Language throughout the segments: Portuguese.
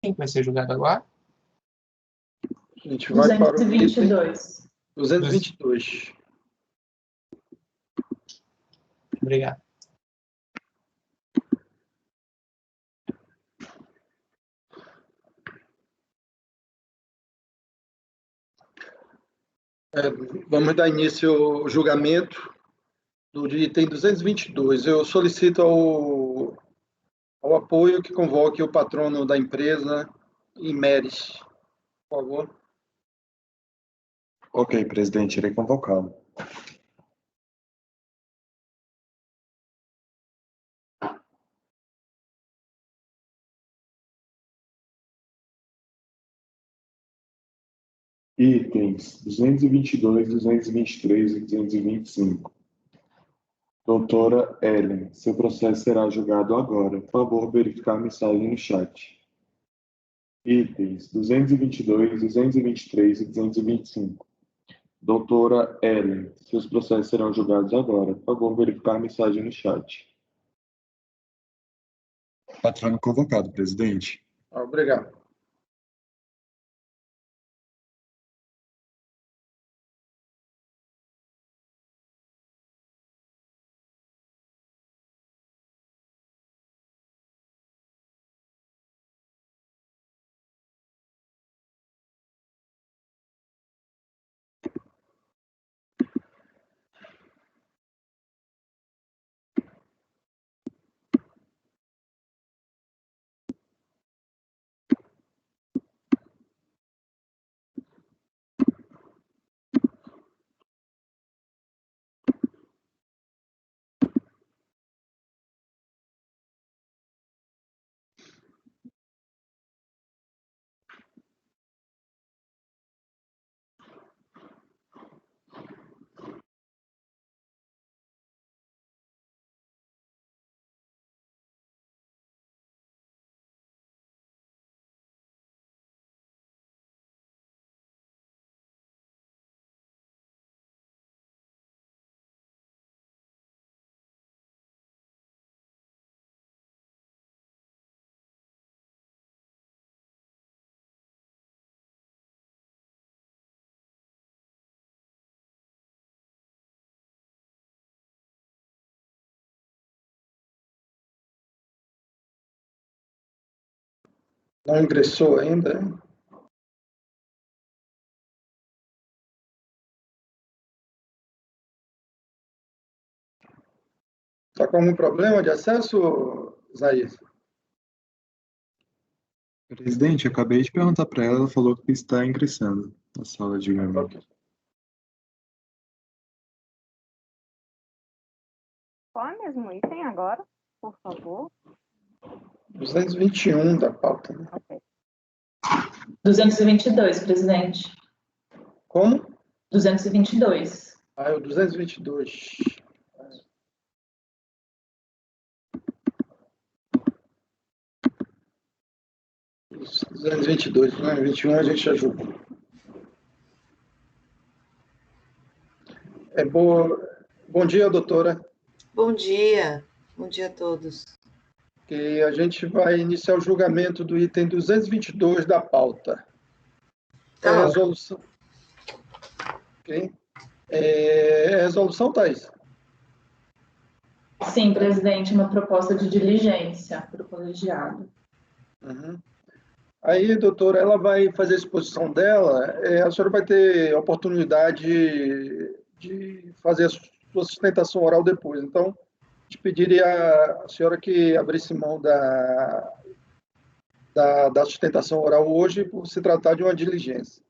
Quem vai ser julgado agora? A gente vai para o item 222. 222. Obrigado. Vamos dar início ao julgamento do item 222. Eu solicito ao apoio que convoque o patrono da empresa, Imeres, por favor. Ok, presidente, irei convocá-lo. Itens 222, 223 e 225. Doutora Ellen, seu processo será julgado agora. Por favor, verificar a mensagem no chat. Itens 222, 223 e 225. Doutora Ellen, seus processos serão julgados agora. Por favor, verificar a mensagem no chat. Patrono convocado, presidente. Obrigado. Não ingressou ainda? Está com algum problema de acesso, Isaías? Presidente, eu acabei de perguntar para ela, ela falou que está ingressando na sala de julgamento. Qual é o mesmo item agora, por favor? 221 da pauta. Né? Ok. 222, presidente. Como? 222. É o 222. Isso, 222, né? 21 a gente já julgou. Bom dia, doutora. Bom dia a todos. Que a gente vai iniciar o julgamento do item 222 da pauta. Tá. Resolução. Ok. Resolução, Thaís? Sim, presidente, uma proposta de diligência para o colegiado. Uhum. Aí, doutora, ela vai fazer a exposição dela, a senhora vai ter oportunidade de fazer a sua sustentação oral depois. Então, te pediria a senhora que abrisse mão da sustentação oral hoje, por se tratar de uma diligência.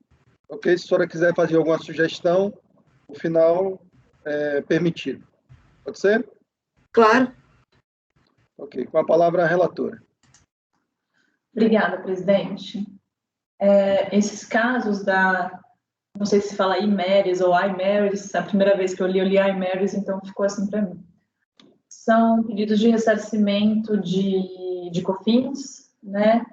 Ok? Se a senhora quiser fazer alguma sugestão, no final, permitido. Pode ser? Claro. Ok. Com a palavra a relatora. Obrigada, presidente. Esses casos não sei se fala Imeres ou Imeres, a primeira vez que eu li Imeres, então ficou assim para mim. São pedidos de ressarcimento de COFINS, né,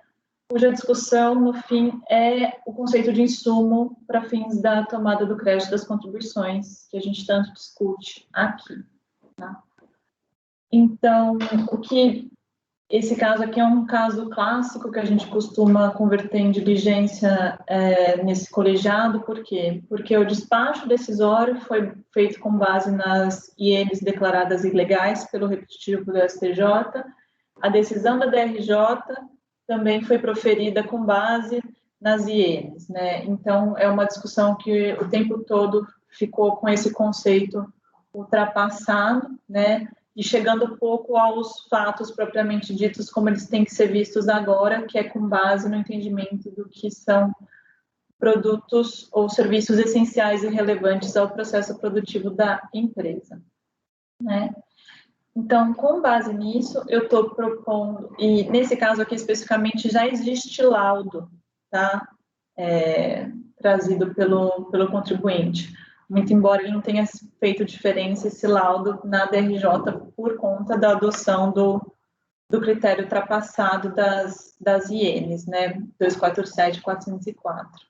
cuja discussão, no fim, é o conceito de insumo para fins da tomada do crédito das contribuições, que a gente tanto discute aqui. Tá? Então, o que Esse caso aqui é um caso clássico que a gente costuma converter em diligência nesse colegiado, por quê? Porque o despacho decisório foi feito com base nas IENs declaradas ilegais pelo repetitivo do STJ, a decisão da DRJ também foi proferida com base nas IENs, né? Então, é uma discussão que o tempo todo ficou com esse conceito ultrapassado, né? E chegando pouco aos fatos propriamente ditos, como eles têm que ser vistos agora, que é com base no entendimento do que são produtos ou serviços essenciais e relevantes ao processo produtivo da empresa, né? Então, com base nisso, eu estou propondo, e nesse caso aqui especificamente já existe laudo, tá? Trazido pelo contribuinte. Muito embora ele não tenha feito diferença esse laudo na DRJ por conta da adoção do critério ultrapassado das IENs, né, 247 e 404.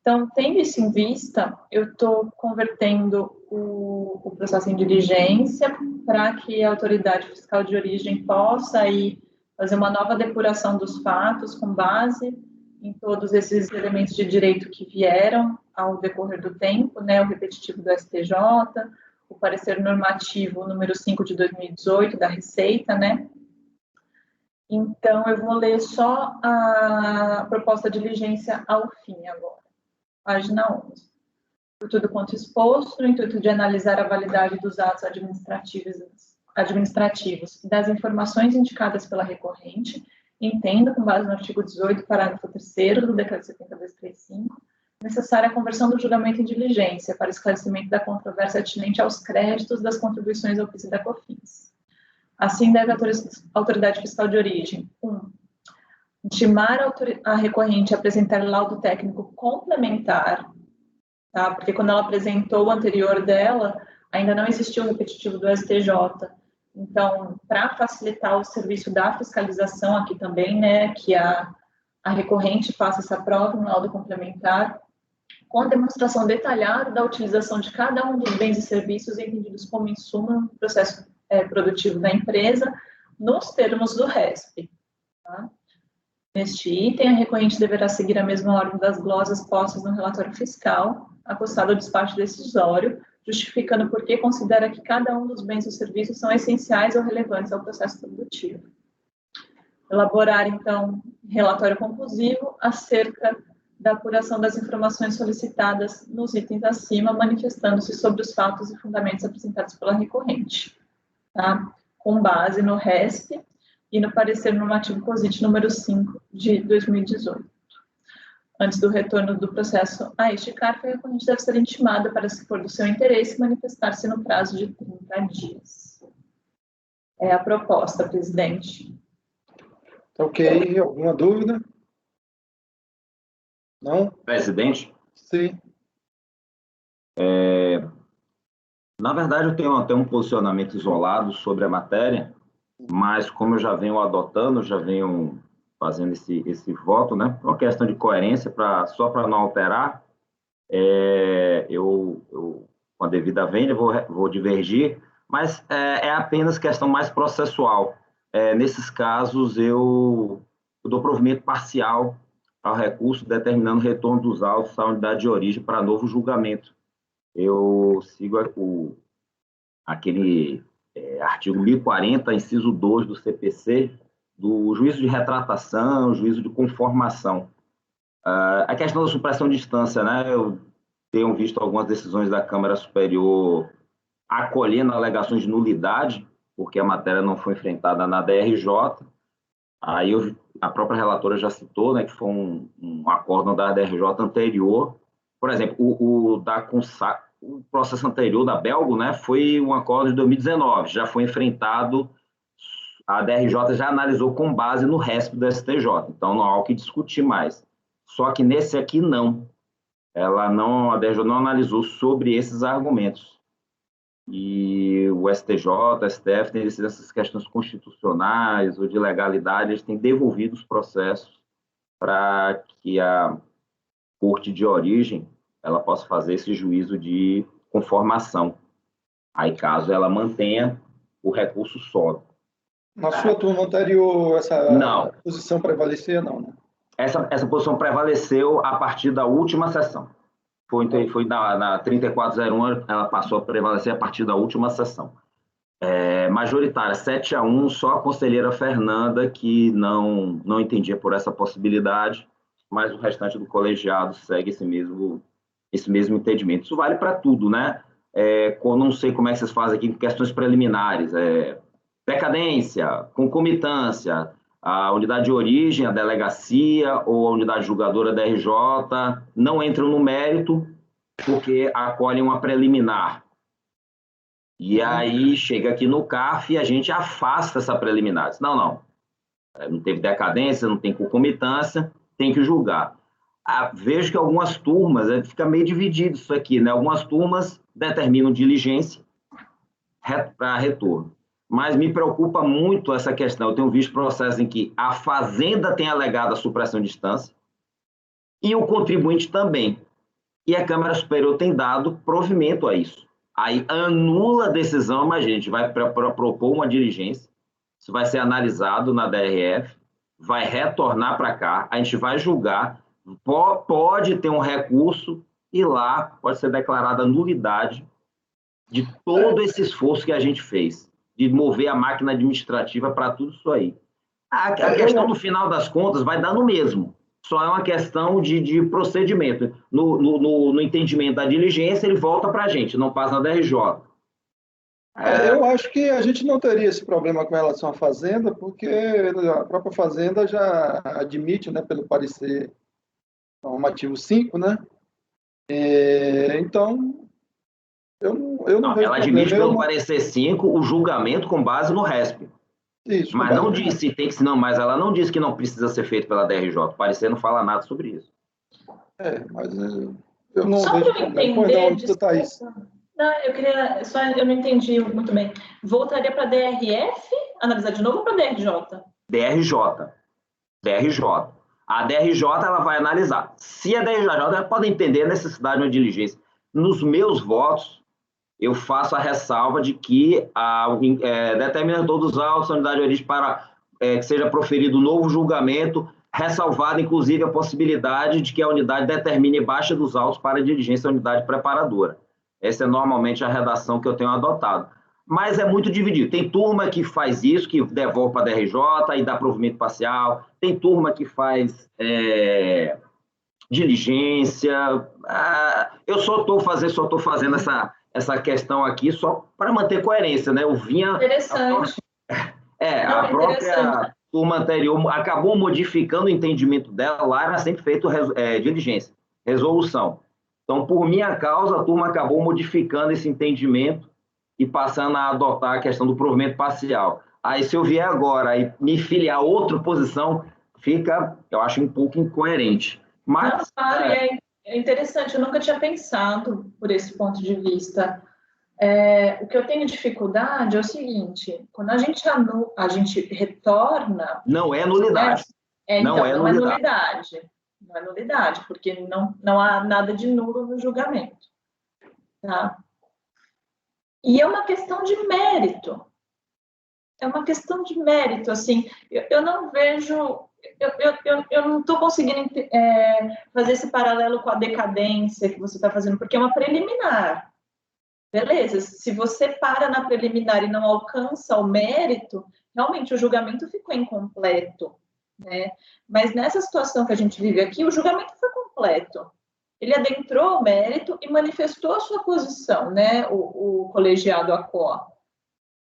Então, tendo isso em vista, eu estou convertendo o processo em diligência para que a autoridade fiscal de origem possa aí fazer uma nova depuração dos fatos com base em todos esses elementos de direito que vieram ao decorrer do tempo, né, o repetitivo do STJ, o parecer normativo número 5 de 2018 da Receita, né. Então, eu vou ler só a proposta de diligência ao fim agora. Página 11. Por tudo quanto exposto, no intuito de analisar a validade dos atos administrativos e das informações indicadas pela recorrente, entendo, com base no artigo 18, parágrafo 3º do Decreto 70.235, necessária a conversão do julgamento em diligência para esclarecimento da controvérsia atinente aos créditos das contribuições ao PIS e da COFINS. Assim, deve a autoridade fiscal de origem, 1. Intimar a recorrente a apresentar laudo técnico complementar, tá? Porque quando ela apresentou o anterior dela, ainda não existia o repetitivo do STJ. Então, para facilitar o serviço da fiscalização aqui também, né, que a recorrente faça essa prova, um laudo complementar, com a demonstração detalhada da utilização de cada um dos bens e serviços entendidos como insumo no processo produtivo da empresa, nos termos do RESP, tá? Neste item, a recorrente deverá seguir a mesma ordem das glosas postas no relatório fiscal, acostado ao despacho decisório, justificando por que considera que cada um dos bens ou serviços são essenciais ou relevantes ao processo produtivo. Elaborar, então, relatório conclusivo acerca da apuração das informações solicitadas nos itens acima, manifestando-se sobre os fatos e fundamentos apresentados pela recorrente, tá? Com base no RESP e no parecer normativo COSIT número 5 de 2018. Antes do retorno do processo a este cargo, a recorrente deve ser intimada para, se for do seu interesse, manifestar-se no prazo de 30 dias. É a proposta, presidente. Ok, alguma dúvida? Não? Presidente, Sim. na verdade eu tenho até um posicionamento isolado sobre a matéria, mas como eu já venho adotando, já venho fazendo esse voto, né, por uma questão de coerência, só para não alterar, eu com a devida vênia, vou divergir, mas é apenas questão mais processual. Nesses casos, eu dou provimento parcial ao recurso, determinando o retorno dos autos à unidade de origem para novo julgamento. Eu sigo aquele artigo 1040, inciso 2 do CPC, do juízo de retratação, juízo de conformação. A questão da supressão de instância, né? Eu tenho visto algumas decisões da Câmara Superior acolhendo alegações de nulidade, porque a matéria não foi enfrentada na DRJ. Aí a própria relatora já citou, né, que foi um acórdão da DRJ anterior. Por exemplo, o processo anterior da Belgo, né, foi um acórdão de 2019, já foi enfrentado, a DRJ já analisou com base no RESP do STJ, então não há o que discutir mais. Só que nesse aqui não. A DRJ não analisou sobre esses argumentos. E o STJ, o STF tem decidido essas questões constitucionais ou de legalidade, eles têm devolvido os processos para que a corte de origem ela possa fazer esse juízo de conformação. Aí, caso ela mantenha, o recurso sobe. Na sua turma anterior, essa Não. posição prevalecia, não, né? Essa posição prevaleceu a partir da última sessão. Foi na 3401, ela passou a prevalecer a partir da última sessão. Majoritária, 7-1, só a conselheira Fernanda que não entendia por essa possibilidade, mas o restante do colegiado segue esse mesmo entendimento. Isso vale para tudo, né? Não sei como é que vocês fazem aqui em questões preliminares, decadência, concomitância, a unidade de origem, a delegacia ou a unidade julgadora da RJ não entram no mérito porque acolhem uma preliminar. E aí chega aqui no CAF e a gente afasta essa preliminar. Diz, não teve decadência, não tem concomitância, tem que julgar. Vejo que algumas turmas, fica meio dividido isso aqui, né? Algumas turmas determinam diligência para retorno. Mas me preocupa muito essa questão. Eu tenho visto processos em que a fazenda tem alegado a supressão de instância e o contribuinte também. E a Câmara Superior tem dado provimento a isso. Aí anula a decisão, mas a gente vai propor uma diligência, isso vai ser analisado na DRF, vai retornar para cá, a gente vai julgar, pode ter um recurso e lá pode ser declarada nulidade de todo esse esforço que a gente fez, de mover a máquina administrativa para tudo isso aí. A questão, no final das contas, vai dar no mesmo. Só é uma questão de procedimento. No entendimento da diligência, ele volta para a gente, não passa na DRJ. Eu acho que a gente não teria esse problema com relação à Fazenda, porque a própria Fazenda já admite, né, pelo parecer normativo 5, né? Então, eu não vejo ela problema. admite pelo parecer 5 o julgamento com base no RESP. Isso, mas não disse, mas ela não disse que não precisa ser feito pela DRJ. O parecer não fala nada sobre isso. Mas eu não só vejo para eu problema. entender, não, eu não entendi muito bem. Voltaria para a DRF, analisar de novo, ou para a DRJ? DRJ. A DRJ ela vai analisar. Se a DRJ ela pode entender a necessidade de uma diligência. Nos meus votos, eu faço a ressalva de que determina todos os autos da unidade de origem para que seja proferido um novo julgamento, ressalvada, inclusive, a possibilidade de que a unidade determine baixa dos autos para a diligência da unidade preparadora. Essa é normalmente a redação que eu tenho adotado. Mas é muito dividido. Tem turma que faz isso, que devolve para a DRJ e dá provimento parcial. Tem turma que faz diligência. Eu só estou fazendo essa questão aqui só para manter coerência, né? Eu vinha... Interessante. A própria turma anterior acabou modificando o entendimento dela, lá era sempre feito diligência, resolução. Então, por minha causa, a turma acabou modificando esse entendimento e passando a adotar a questão do provimento parcial. Aí, se eu vier agora e me filiar a outra posição, fica, eu acho, um pouco incoerente. Mas, claro, é interessante, eu nunca tinha pensado por esse ponto de vista. O que eu tenho dificuldade é o seguinte, quando a gente retorna... Não é nulidade. Não é nulidade. Não é nulidade, porque não há nada de nulo no julgamento. Tá? E é uma questão de mérito. É uma questão de mérito, assim, eu não vejo... Eu não estou conseguindo fazer esse paralelo com a decadência que você está fazendo, porque é uma preliminar. Beleza, se você para na preliminar e não alcança o mérito, realmente o julgamento ficou incompleto, né? Mas nessa situação que a gente vive aqui, o julgamento foi completo. Ele adentrou o mérito e manifestou a sua posição, né? O colegiado ACO.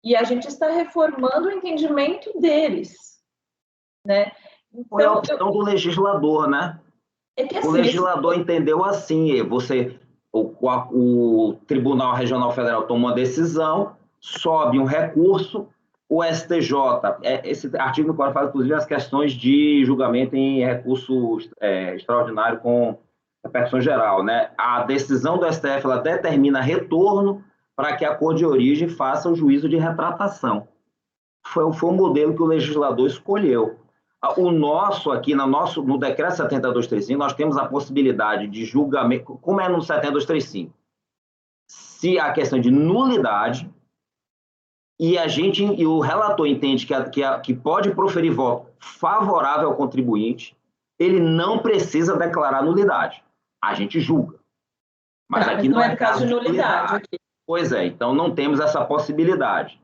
E a gente está reformando o entendimento deles, né? Então, foi a opção do legislador, né? O legislador entendeu assim, o Tribunal Regional Federal toma uma decisão, sobe um recurso, o STJ, esse artigo no qual fala, inclusive, as questões de julgamento em recurso extraordinário com repercussão geral, né? A decisão do STF, ela determina retorno para que a cor de origem faça o juízo de retratação. Foi o modelo que o legislador escolheu. O nosso, aqui no decreto 7235, nós temos a possibilidade de julgamento, como é no 7235, se a questão de nulidade, e o relator entende que pode proferir voto favorável ao contribuinte, ele não precisa declarar nulidade. A gente julga. Mas aqui não é caso de nulidade. Aqui. Pois é, então não temos essa possibilidade.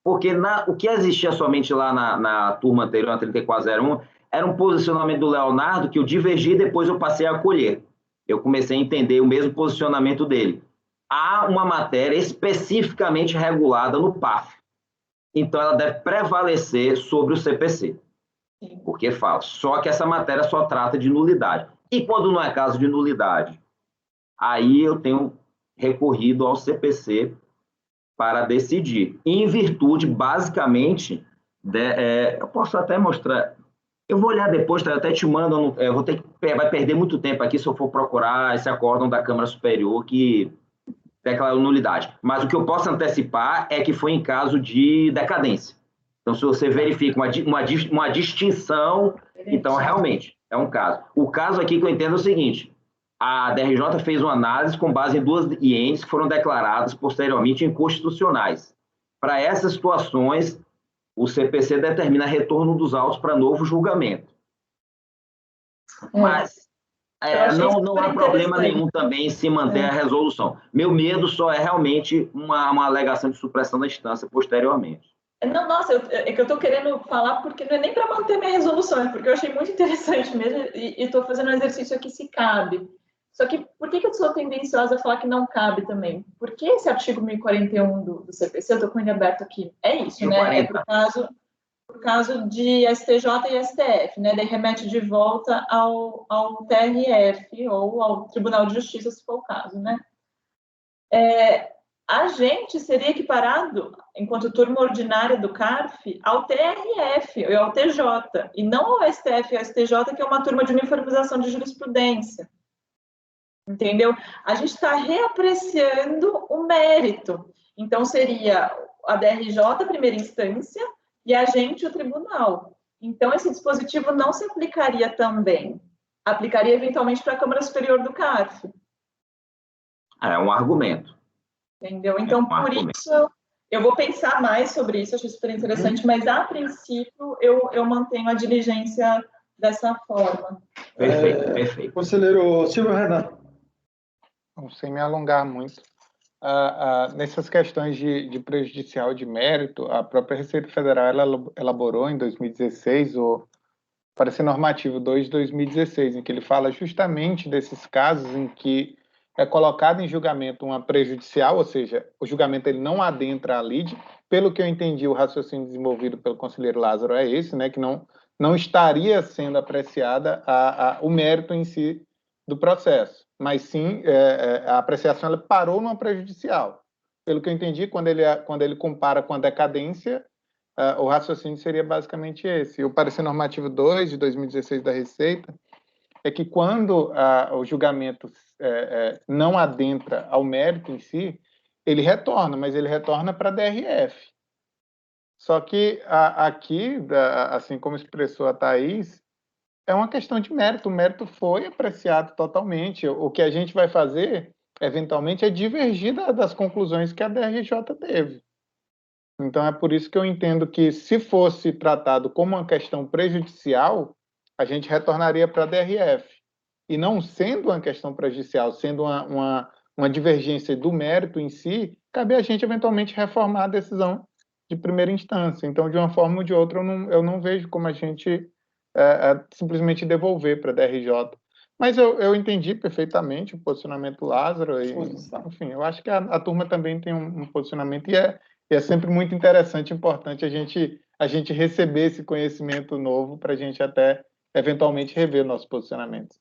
Porque o que existia somente lá na turma anterior, na 3401, era um posicionamento do Leonardo que eu divergi e depois eu passei a acolher. Eu comecei a entender o mesmo posicionamento dele. Há uma matéria especificamente regulada no PAF. Então, ela deve prevalecer sobre o CPC. Porque fala, só que essa matéria só trata de nulidade. E quando não é caso de nulidade? Aí eu tenho recorrido ao CPC para decidir. Em virtude, basicamente, eu posso até mostrar... Eu vou olhar depois, eu até te mando, eu vou ter que... Vai perder muito tempo aqui se eu for procurar esse acórdão da Câmara Superior que declarou nulidade. Mas o que eu posso antecipar é que foi em caso de decadência. Então, se você verifica uma distinção, então, realmente, é um caso. O caso aqui que eu entendo é o seguinte, a DRJ fez uma análise com base em 2 IENs que foram declaradas posteriormente inconstitucionais. Para essas situações, o CPC determina retorno dos autos para novo julgamento. Mas não há problema nenhum também em se manter a resolução. Meu medo só é realmente uma alegação de supressão da instância posteriormente. Não, nossa, é que eu estou querendo falar porque não é nem para manter minha resolução, é porque eu achei muito interessante mesmo e estou fazendo um exercício aqui se cabe. Só que por que eu sou tendenciosa a falar que não cabe também? Porque esse artigo 1041 do CPC, eu estou com ele aberto aqui, é isso, né? É por caso de STJ e STF, né? Daí remete de volta ao TRF ou ao Tribunal de Justiça, se for o caso, né? A gente seria equiparado, enquanto turma ordinária do CARF, ao TRF e ao TJ, e não ao STF e ao STJ, que é uma turma de uniformização de jurisprudência. Entendeu? A gente está reapreciando o mérito. Então, seria a DRJ, primeira instância, e a gente, o tribunal. Então, esse dispositivo não se aplicaria também. Aplicaria, eventualmente, para a Câmara Superior do CARF. É um argumento. Entendeu? Então, por isso, eu vou pensar mais sobre isso, acho super interessante, mas, a princípio, eu mantenho a diligência dessa forma. Perfeito, perfeito. Conselheiro Silvio Renan. Não, sem me alongar muito. Nessas questões de prejudicial de mérito, a própria Receita Federal ela elaborou em 2016 o parecer normativo 2 de 2016, em que ele fala justamente desses casos em que é colocado em julgamento uma prejudicial, ou seja, o julgamento ele não adentra a lide. Pelo que eu entendi, o raciocínio desenvolvido pelo conselheiro Lázaro é esse, né, que não estaria sendo apreciada o mérito em si do processo, mas sim a apreciação ela parou numa prejudicial. Pelo que eu entendi, quando ele compara com a decadência, o raciocínio seria basicamente esse. O parecer normativo 2 de 2016 da Receita é que quando o julgamento não adentra ao mérito em si, ele retorna, mas ele retorna para a DRF. Só que aqui, assim como expressou a Thaís, é uma questão de mérito. O mérito foi apreciado totalmente. O que a gente vai fazer, eventualmente, é divergir das conclusões que a DRJ teve. Então, é por isso que eu entendo que, se fosse tratado como uma questão prejudicial, a gente retornaria para a DRF. E não sendo uma questão prejudicial, sendo uma divergência do mérito em si, cabe a gente, eventualmente, reformar a decisão de primeira instância. Então, de uma forma ou de outra, eu não vejo como a gente simplesmente devolver para a DRJ. Mas eu entendi perfeitamente o posicionamento do Lázaro. Enfim, eu acho que a turma também tem um posicionamento e é sempre muito interessante e importante a gente receber esse conhecimento novo para a gente até, eventualmente, rever nossos posicionamentos.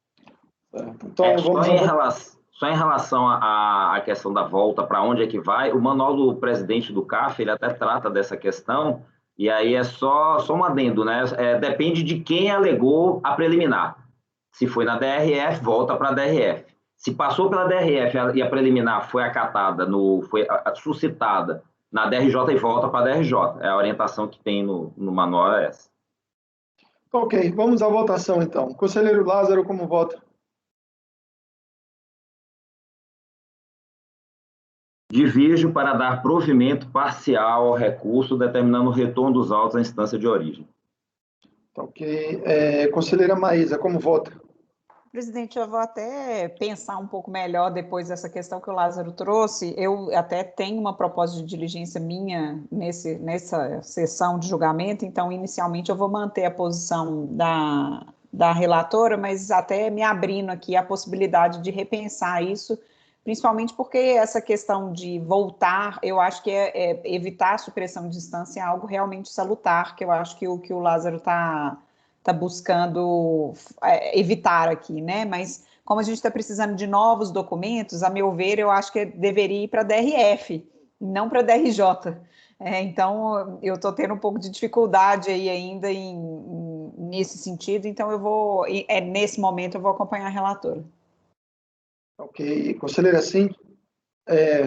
Então, só em relação à questão da volta, para onde é que vai, o manual do presidente do CAF, ele até trata dessa questão, e aí é só um adendo, né? Depende de quem alegou a preliminar. Se foi na DRF, volta para a DRF. Se passou pela DRF e a preliminar foi acatada, foi suscitada na DRJ e volta para a DRJ. A orientação que tem no manual é essa. Ok, vamos à votação então. Conselheiro Lázaro, como vota? Divirjo para dar provimento parcial ao recurso, determinando o retorno dos autos à instância de origem. Ok. Conselheira Maísa, como vota? Presidente, eu vou até pensar um pouco melhor depois dessa questão que o Lázaro trouxe. Eu até tenho uma proposta de diligência minha nessa sessão de julgamento, então, inicialmente, eu vou manter a posição da relatora, mas até me abrindo aqui a possibilidade de repensar isso, principalmente porque essa questão de voltar, eu acho que evitar a supressão de instância é algo realmente salutar, que eu acho que o Lázaro está buscando evitar aqui, né? Mas como a gente está precisando de novos documentos, a meu ver, eu acho que deveria ir para a DRF, não para a DRJ. Então, eu estou tendo um pouco de dificuldade aí ainda nesse sentido, então nesse momento eu vou acompanhar a relatora. Ok. Conselheira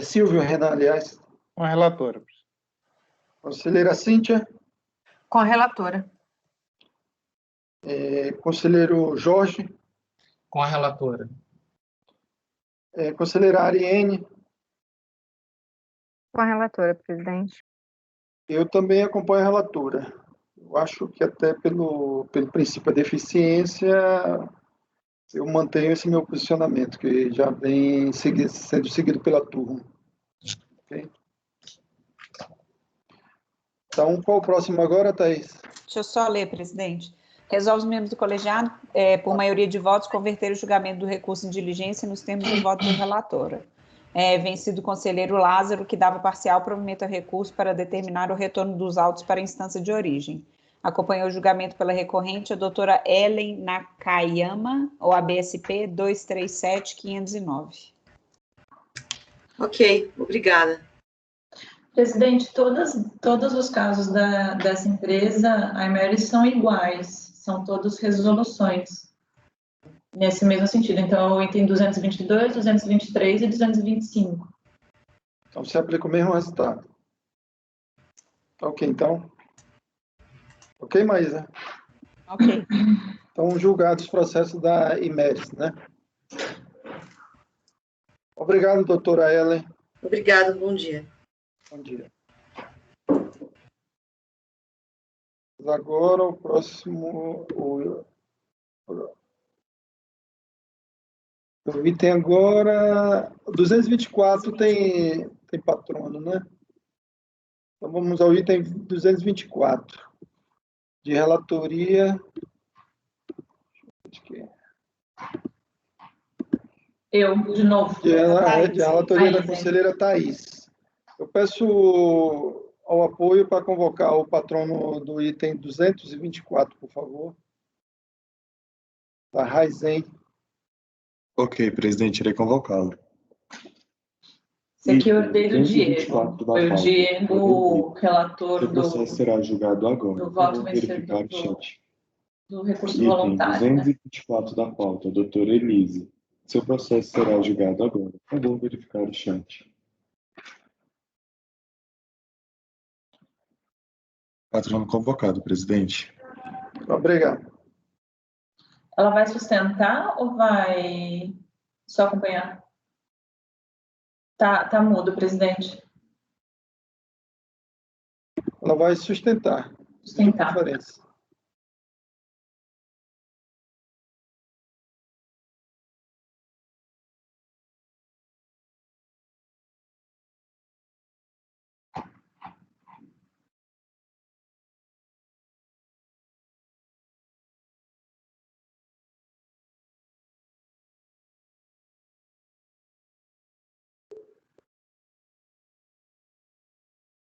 Silvio Renan, aliás. Com a relatora. Conselheira Cíntia. Com a relatora. Conselheiro Jorge. Com a relatora. Conselheira Ariene. Com a relatora, presidente. Eu também acompanho a relatora. Eu acho que até pelo princípio da deficiência, eu mantenho esse meu posicionamento, que já vem sendo seguido pela turma. Okay? Então, qual o próximo agora, Thaís? Deixa eu só ler, presidente. Resolve os membros do colegiado, por maioria de votos, converter o julgamento do recurso em diligência nos termos do voto da relatora. Vencido o conselheiro Lázaro, que dava parcial provimento ao recurso para determinar o retorno dos autos para a instância de origem. Acompanhou o julgamento pela recorrente a doutora Ellen Nakayama, OAB-SP 237-509. Ok, obrigada. Presidente, todos os casos dessa empresa, a Imeris, são iguais, são todos resoluções, nesse mesmo sentido. Então, o item 222, 223 e 225. Então, você aplica o mesmo resultado. Ok, então. Ok, Maísa? Ok. Então, julgados os processos da Imeris, né? Obrigado, doutora Ellen. Obrigada, bom dia. Bom dia. Agora, o próximo... O item agora... 224 tem patrono, né? Então, vamos ao item 224. De relatoria... Eu, de novo. De relatoria da Thaís, conselheira Thaís. Eu peço ao apoio para convocar o patrono do item 224, por favor. Da Raizen. Ok, presidente, irei convocá-lo. Esse aqui eu herdei do 224 Diego. da Foi o pauta. Diego, o relator Seu processo será julgado agora. do voto Vou verificar o vencedor chat. do recurso Item voluntário, né? 224 da pauta, doutora Elise. Seu processo será julgado agora. Vou verificar o chat. Patrono convocado, presidente. Obrigado. Ela vai sustentar ou vai só acompanhar? Tá mudo, presidente. Ela vai sustentar. Sustentar. Conferência.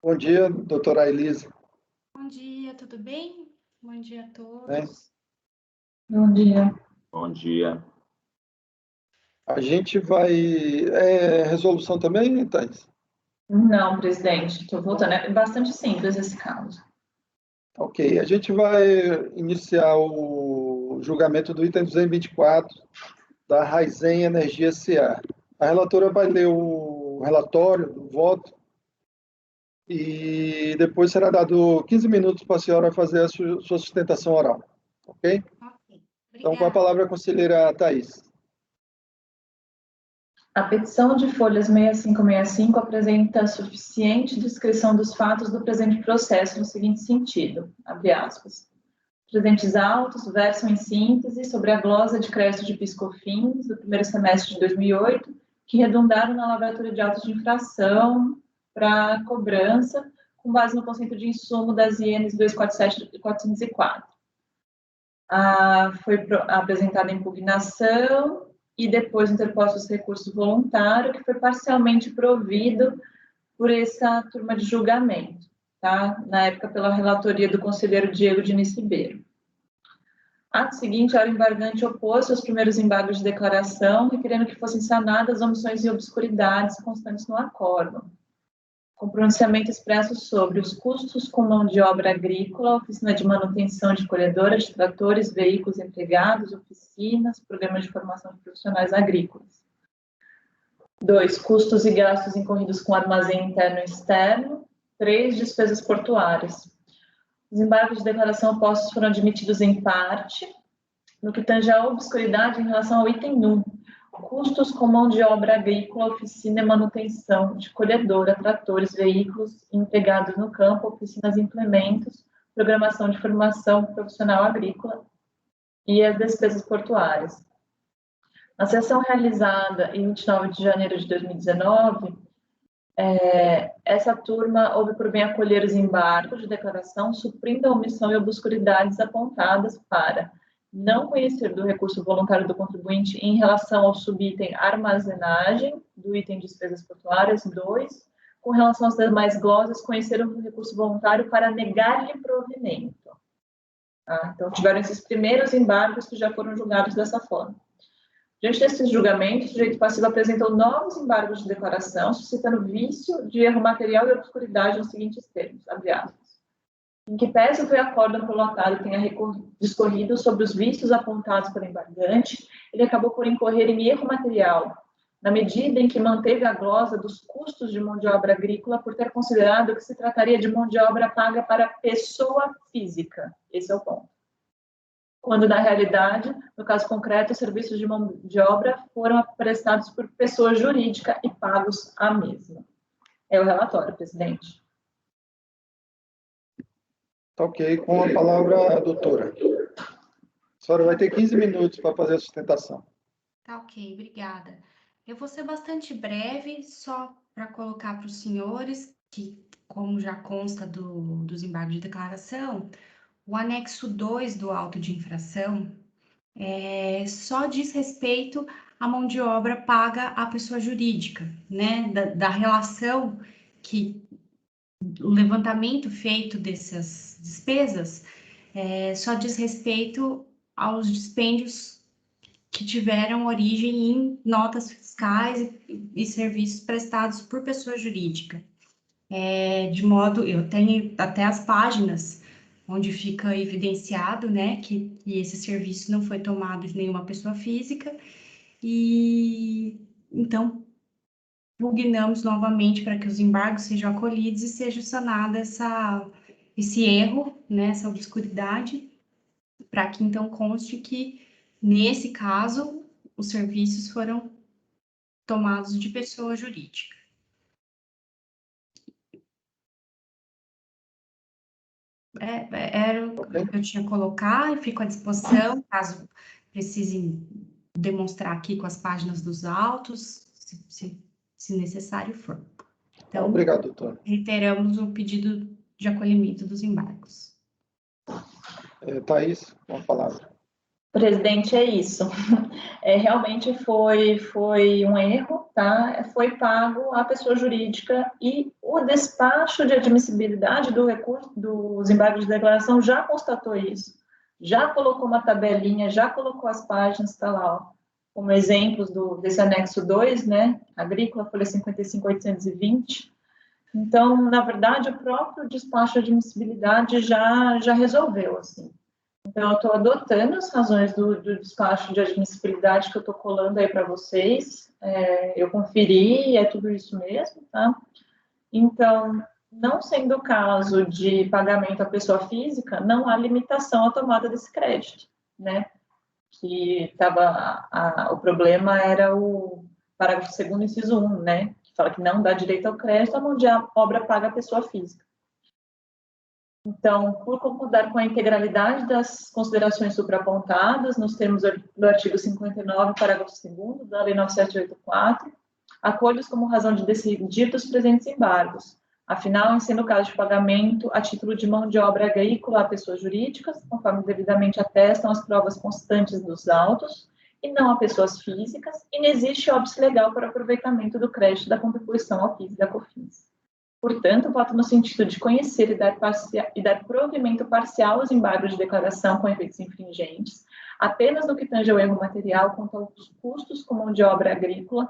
Bom dia, doutora Elise. Bom dia, tudo bem? Bom dia a todos. Bem. Bom dia. Bom dia. A gente vai... resolução também, Thais? Não, presidente, estou voltando. É bastante simples esse caso. Ok, a gente vai iniciar o julgamento do item 224 da Raizen Energia S.A. A relatora vai ler o relatório do voto e depois será dado 15 minutos para a senhora fazer a sua sustentação oral. Ok? Ok, Então, com a palavra a conselheira Thaís. A petição de folhas 6565 apresenta suficiente descrição dos fatos do presente processo no seguinte sentido, abre aspas. Presentes autos versam em síntese sobre a glosa de crédito de PIS/COFINS do primeiro semestre de 2008, que redundaram na lavratura de autos de infração para cobrança, com base no conceito de insumo das INs 247 e 404. Foi apresentada a impugnação e depois interpostos recurso voluntário, que foi parcialmente provido por essa turma de julgamento, tá? Na época pela relatoria do conselheiro Diego Diniz Ribeiro. Ato seguinte, a hora embargante opôs aos primeiros embargos de declaração, requerendo que fossem sanadas omissões e obscuridades constantes no acórdão, com pronunciamento expresso sobre os custos com mão de obra agrícola, oficina de manutenção de colhedora, de tratores, veículos empregados, oficinas, programas de formação de profissionais agrícolas. 2. Custos e gastos incorridos com armazém interno e externo. 3. Despesas portuárias. Os embargos de declaração opostos foram admitidos em parte, no que tange à obscuridade em relação ao item 1, custos com mão de obra agrícola, oficina e manutenção de colhedora, tratores, veículos empregados no campo, oficinas e implementos, programação de formação profissional agrícola e as despesas portuárias. Na sessão realizada em 29 de janeiro de 2019, essa turma houve por bem acolher os embargos de declaração, suprindo a omissão e obscuridades apontadas para não conhecer do recurso voluntário do contribuinte em relação ao subitem armazenagem, do item despesas portuárias. 2, com relação às demais glosas, conhecer o recurso voluntário para negar-lhe provimento. Então, tiveram esses primeiros embargos que já foram julgados dessa forma. Diante desses julgamentos, o sujeito passivo apresentou novos embargos de declaração, suscitando vício de erro material e obscuridade nos seguintes termos, abre aspas. Em que pese o acórdão prolotado tenha discorrido sobre os vícios apontados pelo embargante, ele acabou por incorrer em erro material, na medida em que manteve a glosa dos custos de mão de obra agrícola por ter considerado que se trataria de mão de obra paga para pessoa física. Esse é o ponto. Quando, na realidade, no caso concreto, os serviços de mão de obra foram prestados por pessoa jurídica e pagos à mesma. É o relatório, presidente. Tá ok. Com a palavra a doutora. A senhora vai ter 15 minutos para fazer a sustentação. Tá ok, obrigada. Eu vou ser bastante breve, só para colocar para os senhores, que, como já consta dos embargos de declaração, o anexo 2 do auto de infração só diz respeito à mão de obra paga à pessoa jurídica, né? Da relação que o levantamento feito dessas despesas só diz respeito aos dispêndios que tiveram origem em notas fiscais e serviços prestados por pessoa jurídica. De modo, eu tenho até as páginas onde fica evidenciado, né, que esse serviço não foi tomado de nenhuma pessoa física, e então pugnamos novamente para que os embargos sejam acolhidos e seja sanado esse erro, né, essa obscuridade, para que então conste que, nesse caso, os serviços foram tomados de pessoa jurídica. Era o que eu tinha que colocar e fico à disposição, caso precisem demonstrar aqui com as páginas dos autos, se necessário for. Então, obrigado, doutor. Reiteramos o pedido de acolhimento dos embargos. Thaís, com a palavra. Presidente, é isso. Realmente foi um erro, tá? Foi pago à pessoa jurídica e o despacho de admissibilidade do recurso dos embargos de declaração já constatou isso. Já colocou uma tabelinha, já colocou as páginas, está lá, ó, como exemplos desse anexo 2, né? Agrícola, folha 55.820. Então, na verdade, o próprio despacho de admissibilidade já resolveu, assim. Então, eu estou adotando as razões do despacho de admissibilidade que eu estou colando aí para vocês. Eu conferi, é tudo isso mesmo, tá? Então, não sendo o caso de pagamento à pessoa física, não há limitação à tomada desse crédito, né? Que o problema era parágrafo 2º, inciso 1, né, que fala que não dá direito ao crédito à mão de obra paga à pessoa física. Então, por concordar com a integralidade das considerações suprapontadas, nos termos do artigo 59, parágrafo 2º, da Lei 9784, acolho-os como razão de decidir dos presentes embargos. Afinal, em sendo o caso de pagamento a título de mão de obra agrícola a pessoas jurídicas, conforme devidamente atestam as provas constantes dos autos, e não a pessoas físicas, e não existe óbice legal para aproveitamento do crédito da contribuição ao PIS e da COFINS. Portanto, voto no sentido de conhecer e dar provimento parcial aos embargos de declaração com efeitos infringentes, apenas no que tange ao erro material quanto aos custos com mão de obra agrícola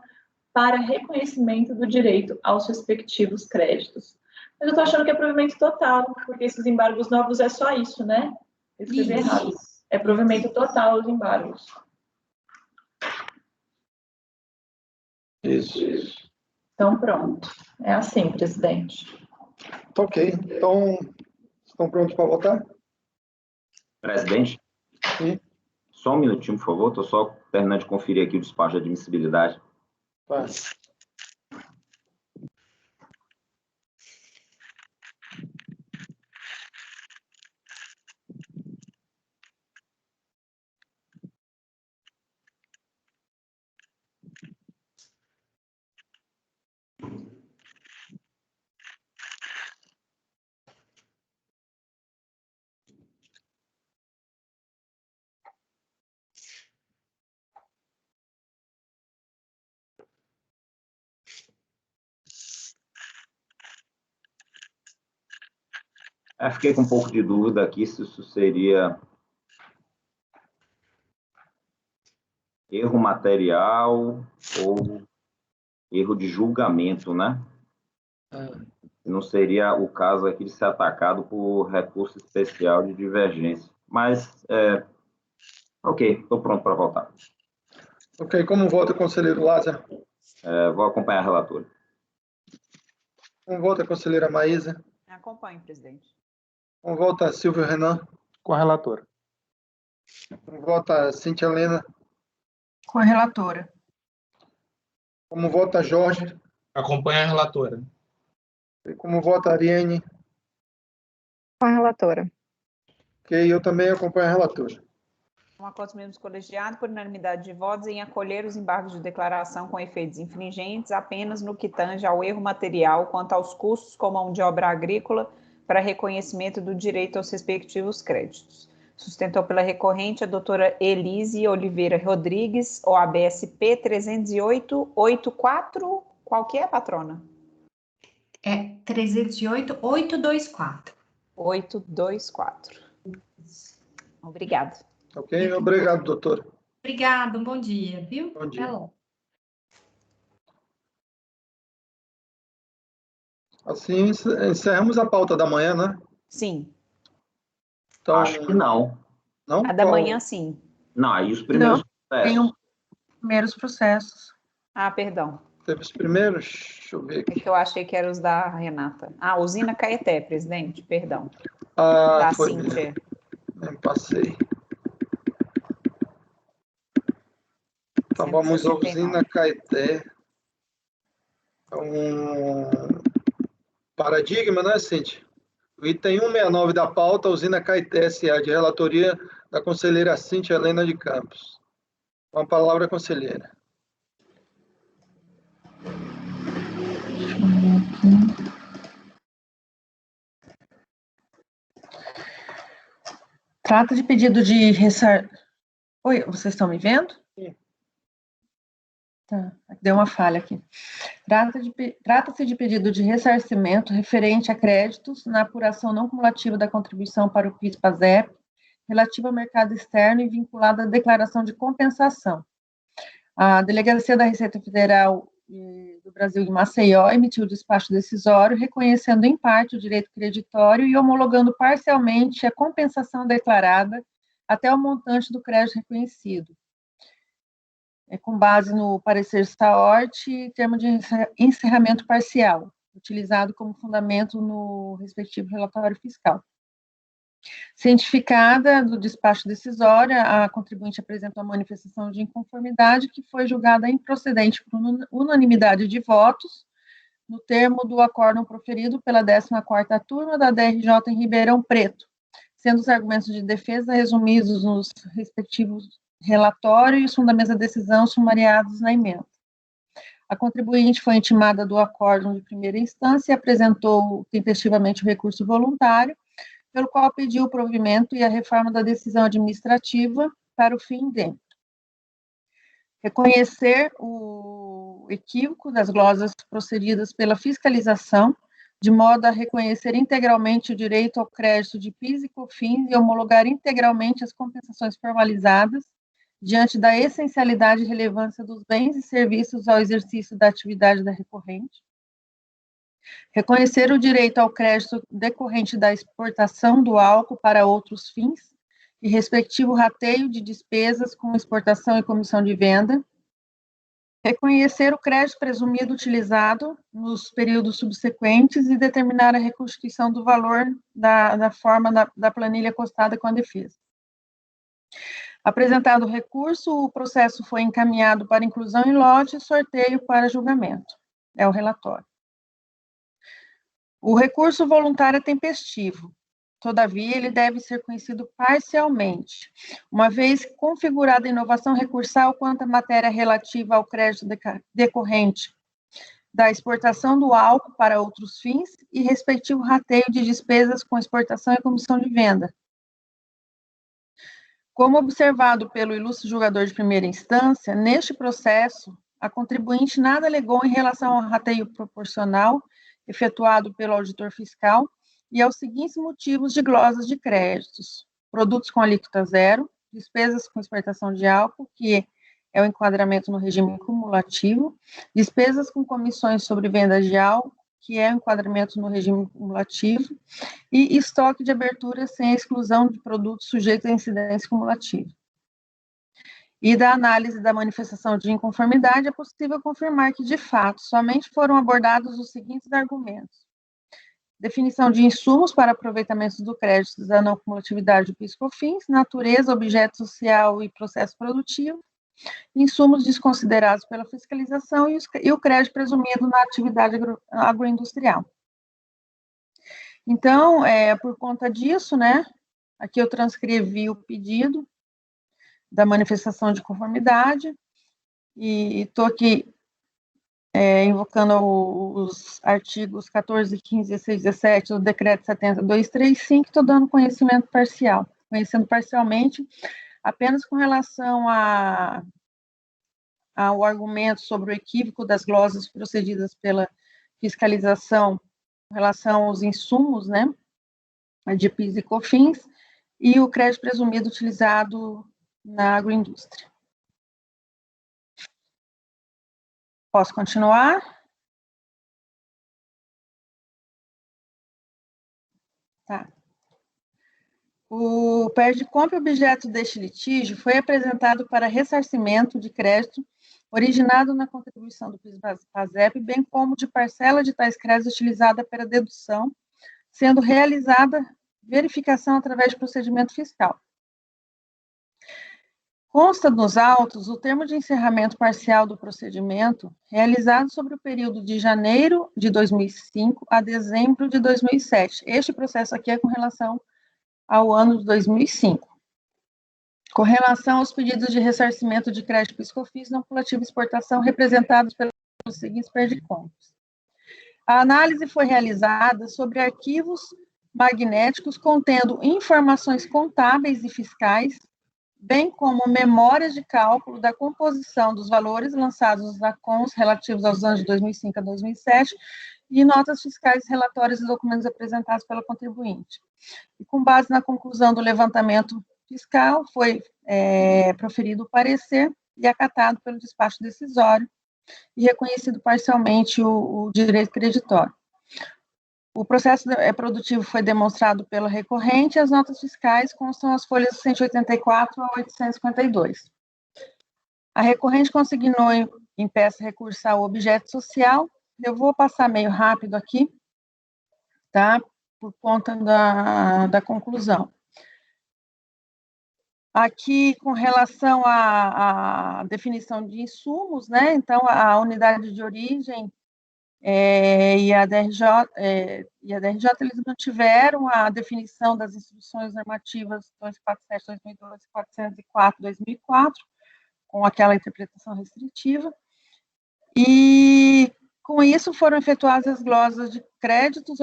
para reconhecimento do direito aos respectivos créditos. Mas eu estou achando que é provimento total, porque esses embargos novos é só isso, né? Eu escrevi errado. É provimento total aos embargos. Isso. Então, pronto. É assim, presidente. Ok. Então, estão prontos para votar? Presidente? Sim. Só um minutinho, por favor. Estou só terminando de conferir aqui o despacho de admissibilidade. Vai. Fiquei com um pouco de dúvida aqui se isso seria erro material ou erro de julgamento, né? Não seria o caso aqui de ser atacado por recurso especial de divergência. Mas, ok, estou pronto para votar. Ok, como vota o conselheiro Lázaro? Vou acompanhar a relatora. Como vota a conselheira Maísa? Acompanho, presidente. Como vota Silvio Renan? Com a relatora. Como vota Cintia Helena? Com a relatora. Como vota Jorge? Acompanha a relatora. E como vota Ariane? Com a relatora. Ok, eu também acompanho a relatora. Um acordo dos membros colegiados por unanimidade de votos em acolher os embargos de declaração com efeitos infringentes apenas no que tange ao erro material quanto aos custos com mão de obra agrícola para reconhecimento do direito aos respectivos créditos. Sustentou pela recorrente a doutora Elise Oliveira Rodrigues, OABSP 308-84. Qual que é, patrona? É 308-824. 824. Obrigada. Ok, obrigado, doutor. Obrigada, um bom dia, viu? Bom dia. Até logo. Assim, encerramos a pauta da manhã, né? Sim. Então, Acho que não. não? A da manhã, sim. Não, aí os primeiros Tem processos. primeiros processos. Ah, perdão. Teve os primeiros? Deixa eu ver É aqui. que eu achei que eram os da Renata. Ah, usina Caeté, presidente, perdão. Ah, Da foi Cíntia. mesmo. Nem passei. Então, vamos à 169. usina Caeté. É um paradigma, né, Cíntia? O item 169 da pauta, usina Caeté S.A., de relatoria da conselheira Cíntia Helena de Campos. Com a palavra, conselheira. Trata de pedido de Oi, vocês estão me vendo? Sim. Tá, deu uma falha aqui. Trata-se de pedido de ressarcimento referente a créditos na apuração não cumulativa da contribuição para o PIS/PASEP, relativa ao mercado externo e vinculada à declaração de compensação. A Delegacia da Receita Federal do Brasil em Maceió emitiu o despacho decisório, reconhecendo em parte o direito creditório e homologando parcialmente a compensação declarada até o montante do crédito reconhecido. Com base no parecer SAORT e termo de encerramento parcial, utilizado como fundamento no respectivo relatório fiscal. Cientificada do despacho decisório, a contribuinte apresentou a manifestação de inconformidade que foi julgada improcedente por unanimidade de votos, no termo do acórdão proferido pela 14ª turma da DRJ em Ribeirão Preto, sendo os argumentos de defesa resumidos nos respectivos relatórios e os fundamentos da decisão sumariados na emenda. A contribuinte foi intimada do acórdão de primeira instância e apresentou tempestivamente o recurso voluntário, pelo qual pediu o provimento e a reforma da decisão administrativa para o fim de reconhecer o equívoco das glosas procedidas pela fiscalização, de modo a reconhecer integralmente o direito ao crédito de PIS e COFINS e homologar integralmente as compensações formalizadas, diante da essencialidade e relevância dos bens e serviços ao exercício da atividade da recorrente. Reconhecer o direito ao crédito decorrente da exportação do álcool para outros fins e respectivo rateio de despesas com exportação e comissão de venda. Reconhecer o crédito presumido utilizado nos períodos subsequentes e determinar a reconstituição do valor da forma da planilha acostada com a defesa. Apresentado o recurso, o processo foi encaminhado para inclusão em lote e sorteio para julgamento. É o relatório. O recurso voluntário é tempestivo, todavia, ele deve ser conhecido parcialmente, uma vez configurada a inovação recursal quanto à matéria relativa ao crédito decorrente da exportação do álcool para outros fins e respectivo rateio de despesas com exportação e comissão de venda. Como observado pelo ilustre julgador de primeira instância, neste processo, a contribuinte nada alegou em relação ao rateio proporcional efetuado pelo auditor fiscal e aos seguintes motivos de glosas de créditos: produtos com alíquota zero, despesas com exportação de álcool, que é o enquadramento no regime cumulativo, despesas com comissões sobre venda de álcool, que é o enquadramento no regime cumulativo, e estoque de abertura sem exclusão de produtos sujeitos a incidência cumulativa. E da análise da manifestação de inconformidade, é possível confirmar que, de fato, somente foram abordados os seguintes argumentos: definição de insumos para aproveitamentos do crédito da não cumulatividade do PIS/COFINS, natureza, objeto social e processo produtivo, insumos desconsiderados pela fiscalização e o crédito presumido na atividade agroindustrial. Então, por conta disso, né, aqui eu transcrevi o pedido da manifestação de conformidade, e estou aqui invocando os artigos 14, 15, 16, 17 do decreto 70.235, estou dando conhecimento parcial, conhecendo parcialmente apenas com relação ao argumento sobre o equívoco das glosas procedidas pela fiscalização em relação aos insumos, né, de PIS e COFINS, e o crédito presumido utilizado na agroindústria. Posso continuar? Tá. O perde-compra objeto deste litígio foi apresentado para ressarcimento de crédito originado na contribuição do PIS/PASEP, bem como de parcela de tais créditos utilizada para dedução, sendo realizada verificação através de procedimento fiscal. Consta nos autos o termo de encerramento parcial do procedimento realizado sobre o período de janeiro de 2005 a dezembro de 2007. Este processo aqui é com relação ao ano de 2005. Com relação aos pedidos de ressarcimento de crédito PIS/COFINS não cumulativa exportação representados pelos seguintes perde-compras. A análise foi realizada sobre arquivos magnéticos contendo informações contábeis e fiscais, bem como memórias de cálculo da composição dos valores lançados nos ACONs relativos aos anos de 2005 a 2007 e notas fiscais, relatórios e documentos apresentados pela contribuinte. E com base na conclusão do levantamento fiscal, foi proferido o parecer e acatado pelo despacho decisório e reconhecido parcialmente o direito creditório. O processo produtivo foi demonstrado pelo recorrente e as notas fiscais constam as folhas 184 a 852. A recorrente consignou em peça recursal o objeto social. Eu vou passar meio rápido aqui, tá? Por conta da conclusão. Aqui, com relação à definição de insumos, né? Então, a unidade de origem e a DRJ, eles não tiveram a definição das instruções normativas 247, 2002, 404, 2004, com aquela interpretação restritiva, e com isso foram efetuadas as glosas de créditos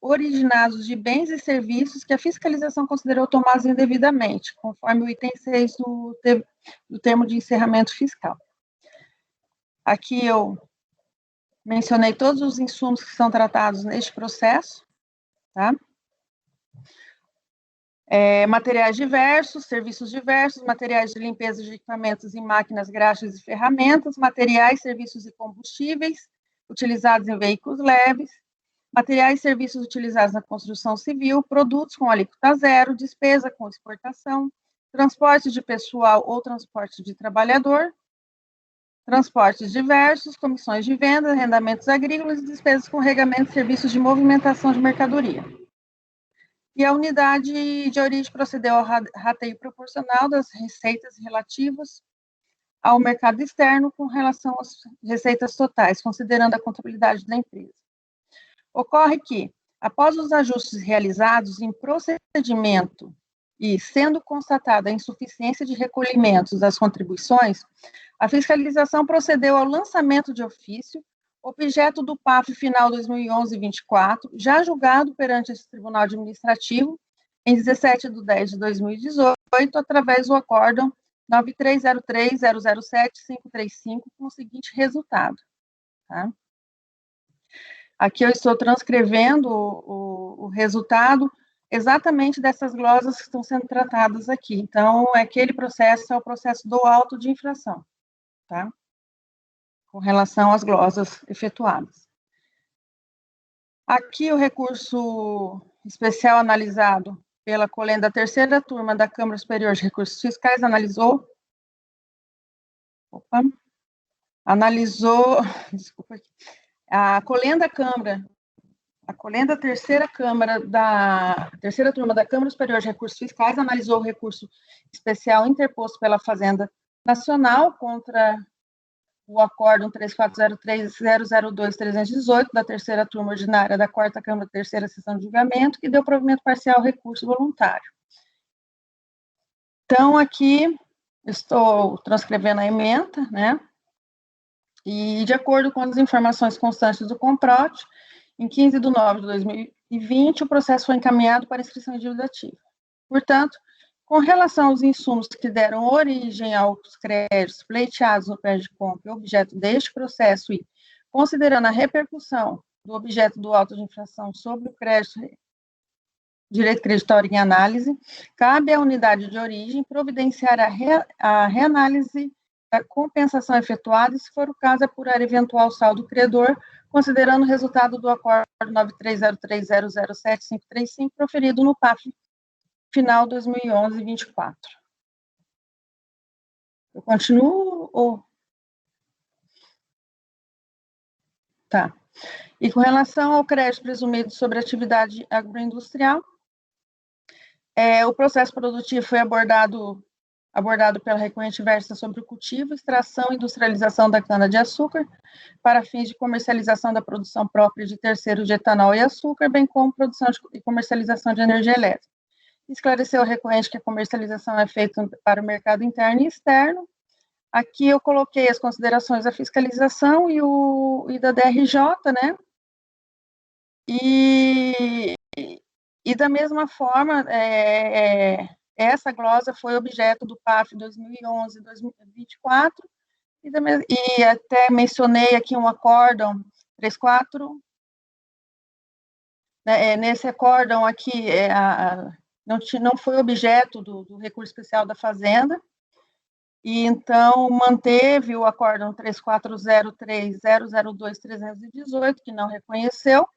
originados de bens e serviços que a fiscalização considerou tomados indevidamente, conforme o item 6 do termo de encerramento fiscal. Aqui eu mencionei todos os insumos que são tratados neste processo, tá? Materiais diversos, serviços diversos, materiais de limpeza de equipamentos e máquinas, graxas e ferramentas, materiais, serviços e combustíveis utilizados em veículos leves, materiais e serviços utilizados na construção civil, produtos com alíquota zero, despesa com exportação, transporte de pessoal ou transporte de trabalhador, transportes diversos, comissões de venda, arrendamentos agrícolas e despesas com regamento e serviços de movimentação de mercadoria. E a unidade de origem procedeu ao rateio proporcional das receitas relativas ao mercado externo com relação às receitas totais, considerando a contabilidade da empresa. Ocorre que, após os ajustes realizados em procedimento e sendo constatada a insuficiência de recolhimentos das contribuições, a fiscalização procedeu ao lançamento de ofício, objeto do PAF final 2011-24, já julgado perante esse Tribunal Administrativo, em 17 de 10 de 2018, através do acórdão 9303007535, com o seguinte resultado. Tá? Aqui eu estou transcrevendo o resultado exatamente dessas glosas que estão sendo tratadas aqui. Então, aquele processo é o processo do auto de infração, tá? Com relação às glosas efetuadas. Aqui o recurso especial analisado pela Colenda da terceira turma da Câmara Superior de Recursos Fiscais analisou, desculpa aqui, a Colenda terceira turma da Câmara Superior de Recursos Fiscais analisou o recurso especial interposto pela Fazenda Nacional contra o acórdão 3403.002.318 da terceira turma ordinária da quarta Câmara, terceira sessão de julgamento, que deu provimento parcial ao recurso voluntário. Então, aqui, estou transcrevendo a ementa, né? E, de acordo com as informações constantes do COMPROT, em 15 de 9 de 2020, o processo foi encaminhado para inscrição em dívida ativa. Portanto, com relação aos insumos que deram origem aos créditos pleiteados no prédio de compra, objeto deste processo e, considerando a repercussão do objeto do auto de infração sobre o crédito, direito creditório em análise, cabe à unidade de origem providenciar a reanálise da compensação efetuada e, se for o caso, apurar eventual saldo credor, considerando o resultado do acordo 9303007535, proferido no PAF final 2011-24. Eu continuo ou... Tá. E com relação ao crédito presumido sobre atividade agroindustrial, o processo produtivo foi abordado pela recorrente versa sobre o cultivo, extração e industrialização da cana-de-açúcar para fins de comercialização da produção própria de terceiros de etanol e açúcar, bem como produção e comercialização de energia elétrica. Esclareceu a recorrente que a comercialização é feita para o mercado interno e externo. Aqui eu coloquei as considerações da fiscalização e da DRJ, né? E da mesma forma, essa glosa foi objeto do PAF 2011-2024, e até mencionei aqui um acórdão 34, nesse acórdão aqui, não foi objeto do recurso especial da Fazenda, e então manteve o acórdão 3403.002.318, que não reconheceu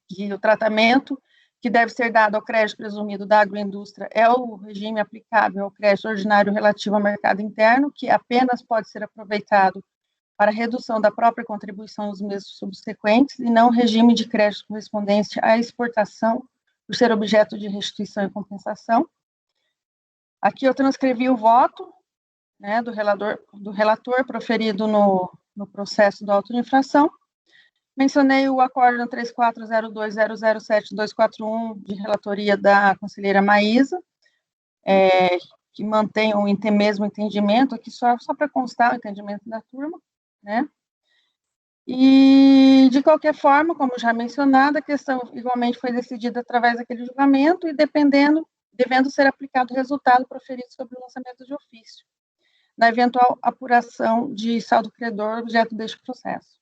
que o tratamento que deve ser dado ao crédito presumido da agroindústria é o regime aplicável ao crédito ordinário relativo ao mercado interno, que apenas pode ser aproveitado para redução da própria contribuição dos meses subsequentes, e não o regime de crédito correspondente à exportação, por ser objeto de restituição e compensação. Aqui eu transcrevi o voto, né, do relator proferido no processo do auto de infração. Mencionei o acórdão 3402007241 de relatoria da conselheira Maísa, que mantém o mesmo entendimento, aqui só para constar o entendimento da turma, né? E, de qualquer forma, como já mencionado, a questão igualmente foi decidida através daquele julgamento e devendo ser aplicado o resultado proferido sobre o lançamento de ofício, na eventual apuração de saldo credor objeto deste processo.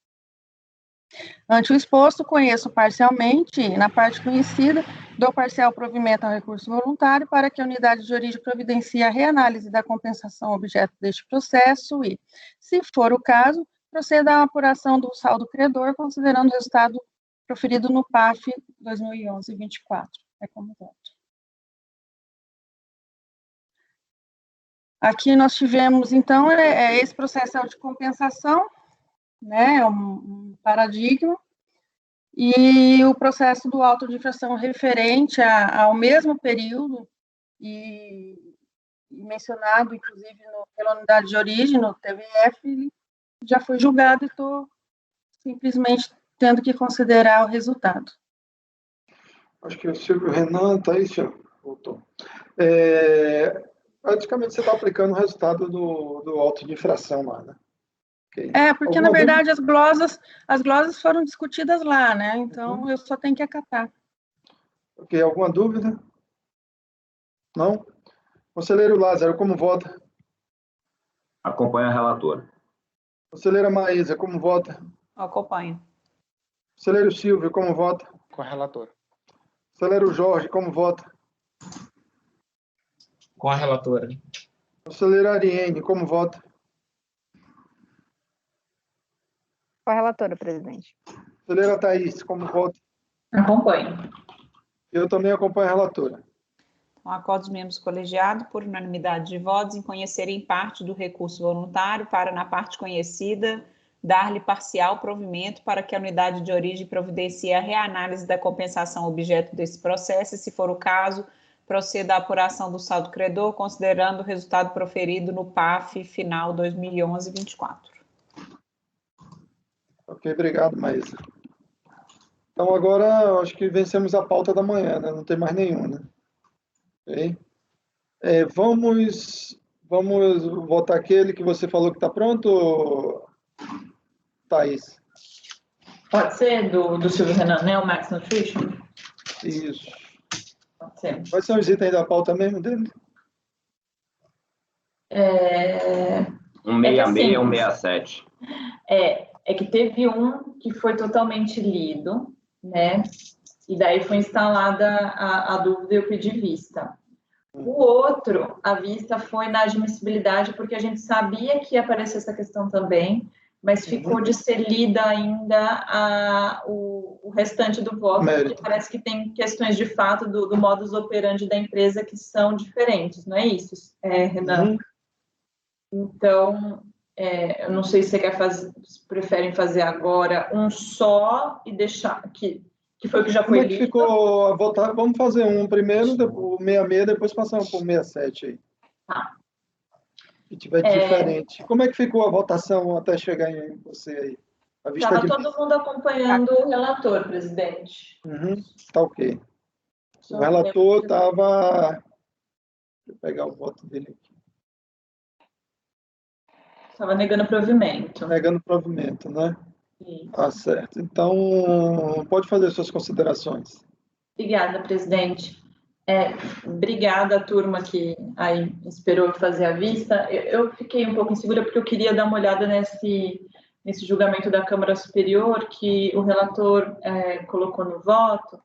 Ante o exposto, conheço parcialmente, na parte conhecida, dou parcial provimento ao recurso voluntário para que a unidade de origem providencie a reanálise da compensação objeto deste processo e, se for o caso, proceda à apuração do saldo credor, considerando o resultado proferido no PAF 2011-24. É como voto. Aqui nós tivemos, então, esse processo de compensação, né, um paradigma, e o processo do auto de infração referente ao mesmo período, e mencionado, inclusive, pela unidade de origem, no TVF, ele já foi julgado e estou simplesmente tendo que considerar o resultado. Acho que o Silvio Renan está aí, voltou. Praticamente você está aplicando o resultado do auto de infração lá, né? Okay. Porque, na verdade, as glosas foram discutidas lá, né? Então, eu só tenho que acatar. Ok, alguma dúvida? Não? Conselheiro Lázaro, como vota? Acompanha a relatora. Conselheira Maísa, como vota? Acompanho. Conselheiro Silvio, como vota? Com a relatora. Conselheiro Jorge, como vota? Com a relatora. Conselheira Ariene, como vota? Com a relatora, presidente. Conselheira Thaís, como vota? Acompanho. Eu também acompanho a relatora. Acordo dos membros colegiados por unanimidade de votos em conhecerem parte do recurso voluntário para, na parte conhecida, dar-lhe parcial provimento para que a unidade de origem providencie a reanálise da compensação objeto desse processo e, se for o caso, proceda à apuração do saldo credor, considerando o resultado proferido no PAF final 2011-24. Ok, obrigado, Maísa. Então, agora, acho que vencemos a pauta da manhã, né? Não tem mais nenhum, né? Ok? Vamos votar aquele que você falou que está pronto, Thaís? Pode ser do Silvio Renan, né? O Max Nutrition? Isso. Pode ser. Quais são os itens da pauta mesmo dele? 166 e 167. É que teve um que foi totalmente lido, né? E daí foi instalada a dúvida e eu pedi vista. O outro, a vista foi na admissibilidade, porque a gente sabia que ia aparecer essa questão também, mas ficou de ser lida ainda o restante do voto, porque parece que tem questões de fato do modus operandi da empresa que são diferentes, não é isso, Renan? Então, eu não sei se você preferem fazer agora um só e deixar que foi o que já foi lido. Como é que ficou a votar? Vamos fazer um primeiro, o 66, depois passamos para o 67 aí. Tá. Se tiver diferente. Como é que ficou a votação até chegar em você aí? Estava todo mundo acompanhando o relator, presidente. Tá ok. O relator estava... Deixa eu pegar o voto dele aqui. Estava negando provimento. Negando provimento, né? Sim. Tá certo. Então, pode fazer suas considerações. Obrigada, presidente. Obrigada à turma que aí esperou fazer a vista. Eu fiquei um pouco insegura porque eu queria dar uma olhada nesse julgamento da Câmara Superior que o relator colocou no voto,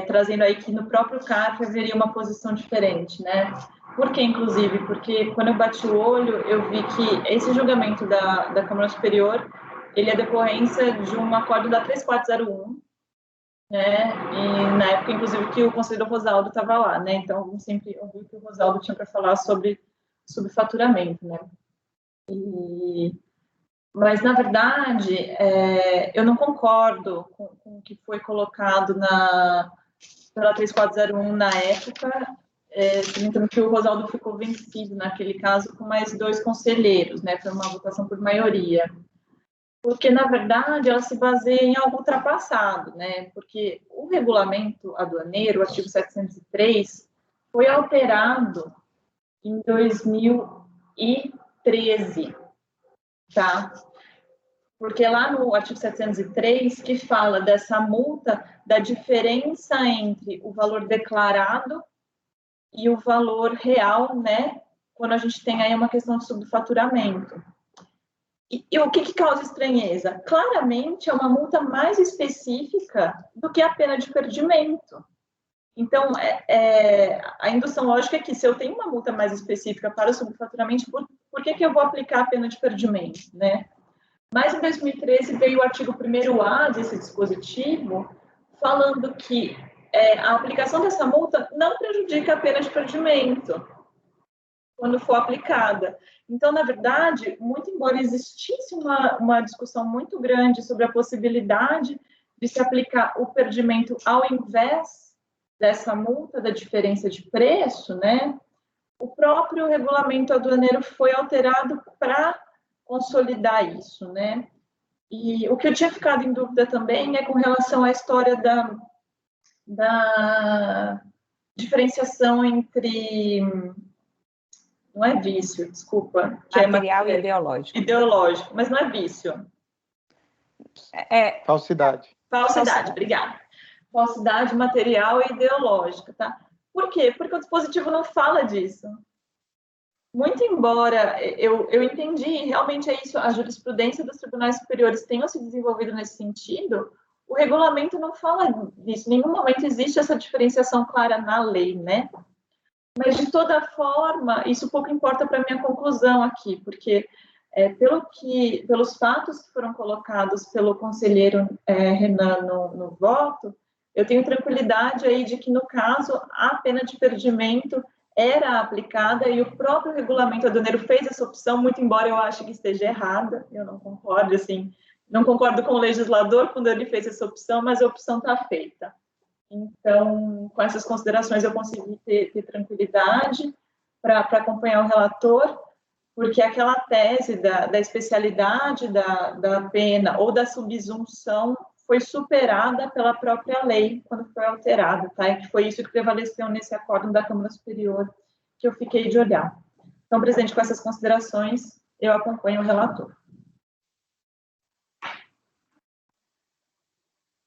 trazendo aí que no próprio CARF haveria uma posição diferente, né? Por que, inclusive? Porque quando eu bati o olho, eu vi que esse julgamento da Câmara Superior, ele é decorrência de um acordo da 3401, né? E na época, inclusive, que o conselheiro Rosaldo estava lá, né? Então, eu sempre ouvi que o Rosaldo tinha para falar sobre faturamento, né? Mas, na verdade, eu não concordo com o que foi colocado pela 3401 na época, lembrando que o Rosaldo ficou vencido naquele caso com mais 2 conselheiros, né? Foi uma votação por maioria. Porque, na verdade, ela se baseia em algo ultrapassado, né? Porque o regulamento aduaneiro, o artigo 703, foi alterado em 2013, tá? Porque lá no artigo 703, que fala dessa multa, da diferença entre o valor declarado e o valor real, né? Quando a gente tem aí uma questão de subfaturamento. E o que causa estranheza? Claramente é uma multa mais específica do que a pena de perdimento. Então, a indução lógica é que se eu tenho uma multa mais específica para o subfaturamento, por que eu vou aplicar a pena de perdimento, né? Mas em 2013 veio o artigo 1º-A desse dispositivo, falando que a aplicação dessa multa não prejudica a pena de perdimento quando for aplicada. Então, na verdade, muito embora existisse uma discussão muito grande sobre a possibilidade de se aplicar o perdimento ao invés dessa multa, da diferença de preço, né, o próprio regulamento aduaneiro foi alterado para consolidar isso, né. E o que eu tinha ficado em dúvida também é com relação à história da diferenciação entre... Não é vício, desculpa. Material e ideológico. Ideológico, mas não é vício. Falsidade. Falsidade, obrigada. Falsidade material e ideológica, tá? Por quê? Porque o dispositivo não fala disso. Muito embora eu entendi, realmente é isso, a jurisprudência dos tribunais superiores tenha se desenvolvido nesse sentido, o regulamento não fala disso. Em nenhum momento existe essa diferenciação clara na lei, né? Mas, de toda forma, isso pouco importa para a minha conclusão aqui, porque, pelos fatos que foram colocados pelo conselheiro Renan no voto, eu tenho tranquilidade aí de que, no caso, a pena de perdimento era aplicada e o próprio regulamento aduaneiro fez essa opção, muito embora eu ache que esteja errada, eu não concordo, assim, não concordo com o legislador quando ele fez essa opção, mas a opção está feita. Então, com essas considerações, eu consegui ter tranquilidade para acompanhar o relator, porque aquela tese da especialidade da pena ou da subsunção foi superada pela própria lei quando foi alterada, tá? E que foi isso que prevaleceu nesse acórdão da Câmara Superior que eu fiquei de olhar. Então, presidente, com essas considerações, eu acompanho o relator.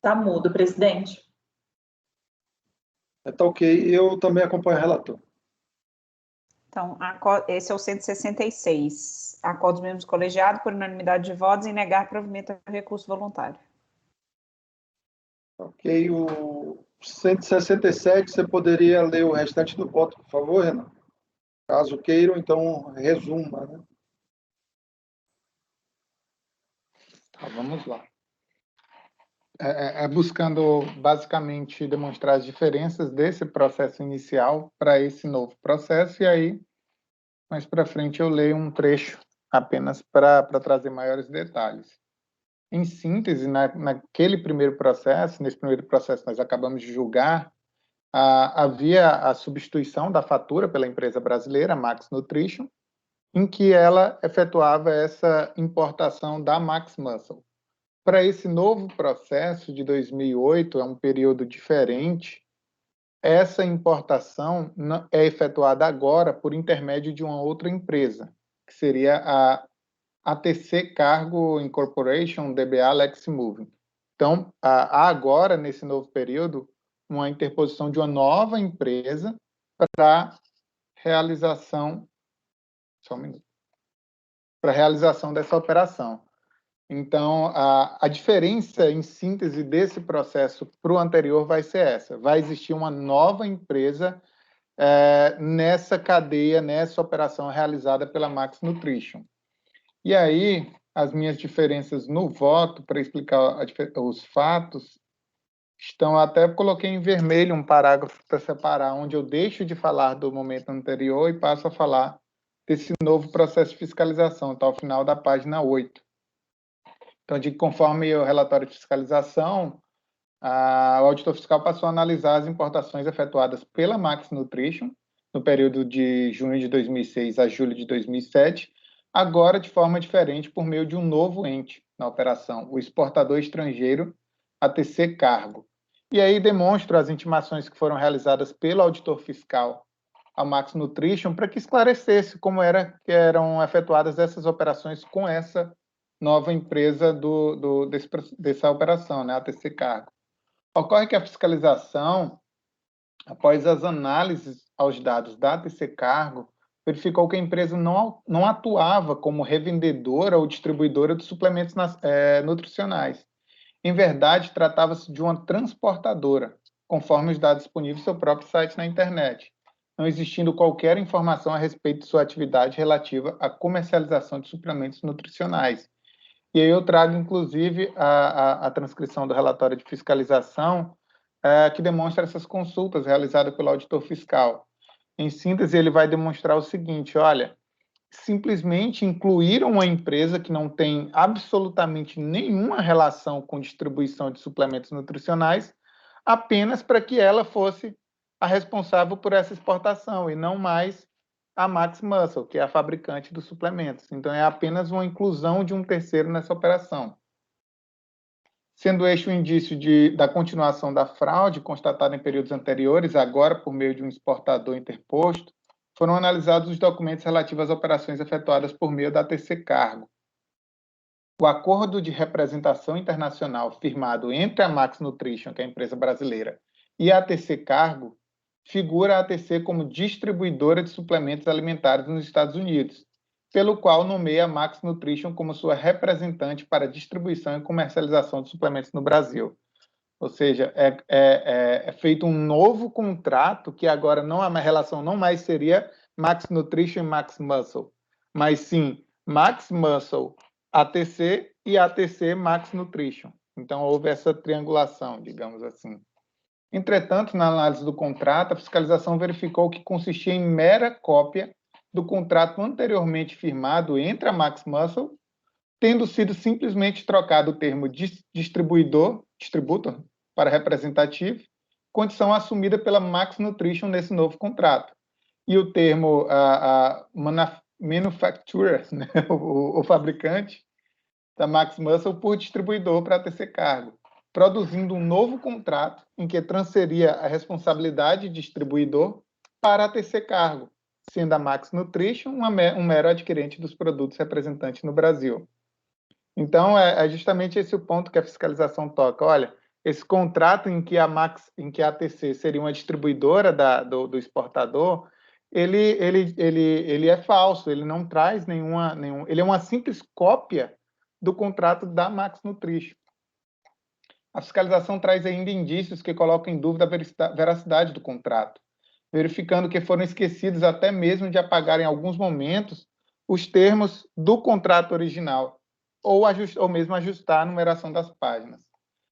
Tá mudo, presidente. Tá ok, eu também acompanho o relator. Então, esse é o 166. Acordo dos membros do colegiado por unanimidade de votos em negar provimento ao recurso voluntário. Ok, o 167, você poderia ler o restante do voto, por favor, Renan? Caso queiram, então, resuma, né? Tá, vamos lá. Buscando, basicamente, demonstrar as diferenças desse processo inicial para esse novo processo, e aí, mais para frente, eu leio um trecho apenas para trazer maiores detalhes. Em síntese, nesse primeiro processo nós acabamos de julgar, havia a substituição da fatura pela empresa brasileira, Max Nutrition, em que ela efetuava essa importação da Max Muscle. Para esse novo processo de 2008, é um período diferente, essa importação é efetuada agora por intermédio de uma outra empresa, que seria a ATC Cargo Incorporation, DBA Lexmoving. Então, há agora, nesse novo período, uma interposição de uma nova empresa para realização, para realização dessa operação. Então, a diferença, em síntese, desse processo para o anterior vai ser essa. Vai existir uma nova empresa nessa cadeia, nessa operação realizada pela Max Nutrition. E aí, as minhas diferenças no voto, para explicar os fatos, estão, até coloquei em vermelho um parágrafo para separar, onde eu deixo de falar do momento anterior e passo a falar desse novo processo de fiscalização, está ao final da página 8. Então, conforme o relatório de fiscalização, o auditor fiscal passou a analisar as importações efetuadas pela Max Nutrition no período de junho de 2006 a julho de 2007, agora de forma diferente por meio de um novo ente na operação, o exportador estrangeiro ATC Cargo. E aí demonstro as intimações que foram realizadas pelo auditor fiscal ao Max Nutrition para que esclarecesse como eram efetuadas essas operações com essa nova empresa dessa operação, né, ATC Cargo. Ocorre que a fiscalização, após as análises aos dados da ATC Cargo, verificou que a empresa não atuava como revendedora ou distribuidora de suplementos nutricionais. Em verdade, tratava-se de uma transportadora, conforme os dados disponíveis no seu próprio site na internet, não existindo qualquer informação a respeito de sua atividade relativa à comercialização de suplementos nutricionais. E aí eu trago, inclusive, a transcrição do relatório de fiscalização que demonstra essas consultas realizadas pelo auditor fiscal. Em síntese, ele vai demonstrar o seguinte, olha, simplesmente incluíram uma empresa que não tem absolutamente nenhuma relação com distribuição de suplementos nutricionais apenas para que ela fosse a responsável por essa exportação e não mais a Max Muscle, que é a fabricante dos suplementos. Então, é apenas uma inclusão de um terceiro nessa operação. Sendo este o indício da continuação da fraude constatada em períodos anteriores, agora por meio de um exportador interposto, foram analisados os documentos relativos às operações efetuadas por meio da ATC Cargo. O acordo de representação internacional firmado entre a Max Nutrition, que é a empresa brasileira, e a ATC Cargo, figura a ATC como distribuidora de suplementos alimentares nos Estados Unidos, pelo qual nomeia a Max Nutrition como sua representante para distribuição e comercialização de suplementos no Brasil. Ou seja, é feito um novo contrato que agora a relação não mais seria Max Nutrition e Max Muscle, mas sim Max Muscle ATC e ATC Max Nutrition. Então, houve essa triangulação, digamos assim. Entretanto, na análise do contrato, a fiscalização verificou que consistia em mera cópia do contrato anteriormente firmado entre a Max Muscle, tendo sido simplesmente trocado o termo distributor, para representativo, condição assumida pela Max Nutrition nesse novo contrato. E o termo manufacturer, né, o fabricante da Max Muscle, por distribuidor para a ATC Cargo, produzindo um novo contrato em que transferia a responsabilidade de distribuidor para a ATC Cargo, sendo a Max Nutrition um mero adquirente dos produtos representantes no Brasil. Então, é justamente esse o ponto que a fiscalização toca. Olha, esse contrato em que a ATC seria uma distribuidora do exportador, ele é falso, ele não traz ele é uma simples cópia do contrato da Max Nutrition. A fiscalização traz ainda indícios que colocam em dúvida a veracidade do contrato, verificando que foram esquecidos até mesmo de apagar em alguns momentos os termos do contrato original, ou mesmo ajustar a numeração das páginas.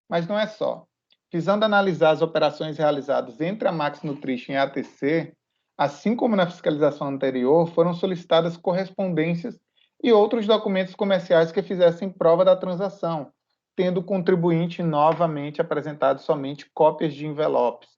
Mas não é só. Visando analisar as operações realizadas entre a Max Nutrition e a ATC, assim como na fiscalização anterior, foram solicitadas correspondências e outros documentos comerciais que fizessem prova da transação, tendo o contribuinte novamente apresentado somente cópias de envelopes.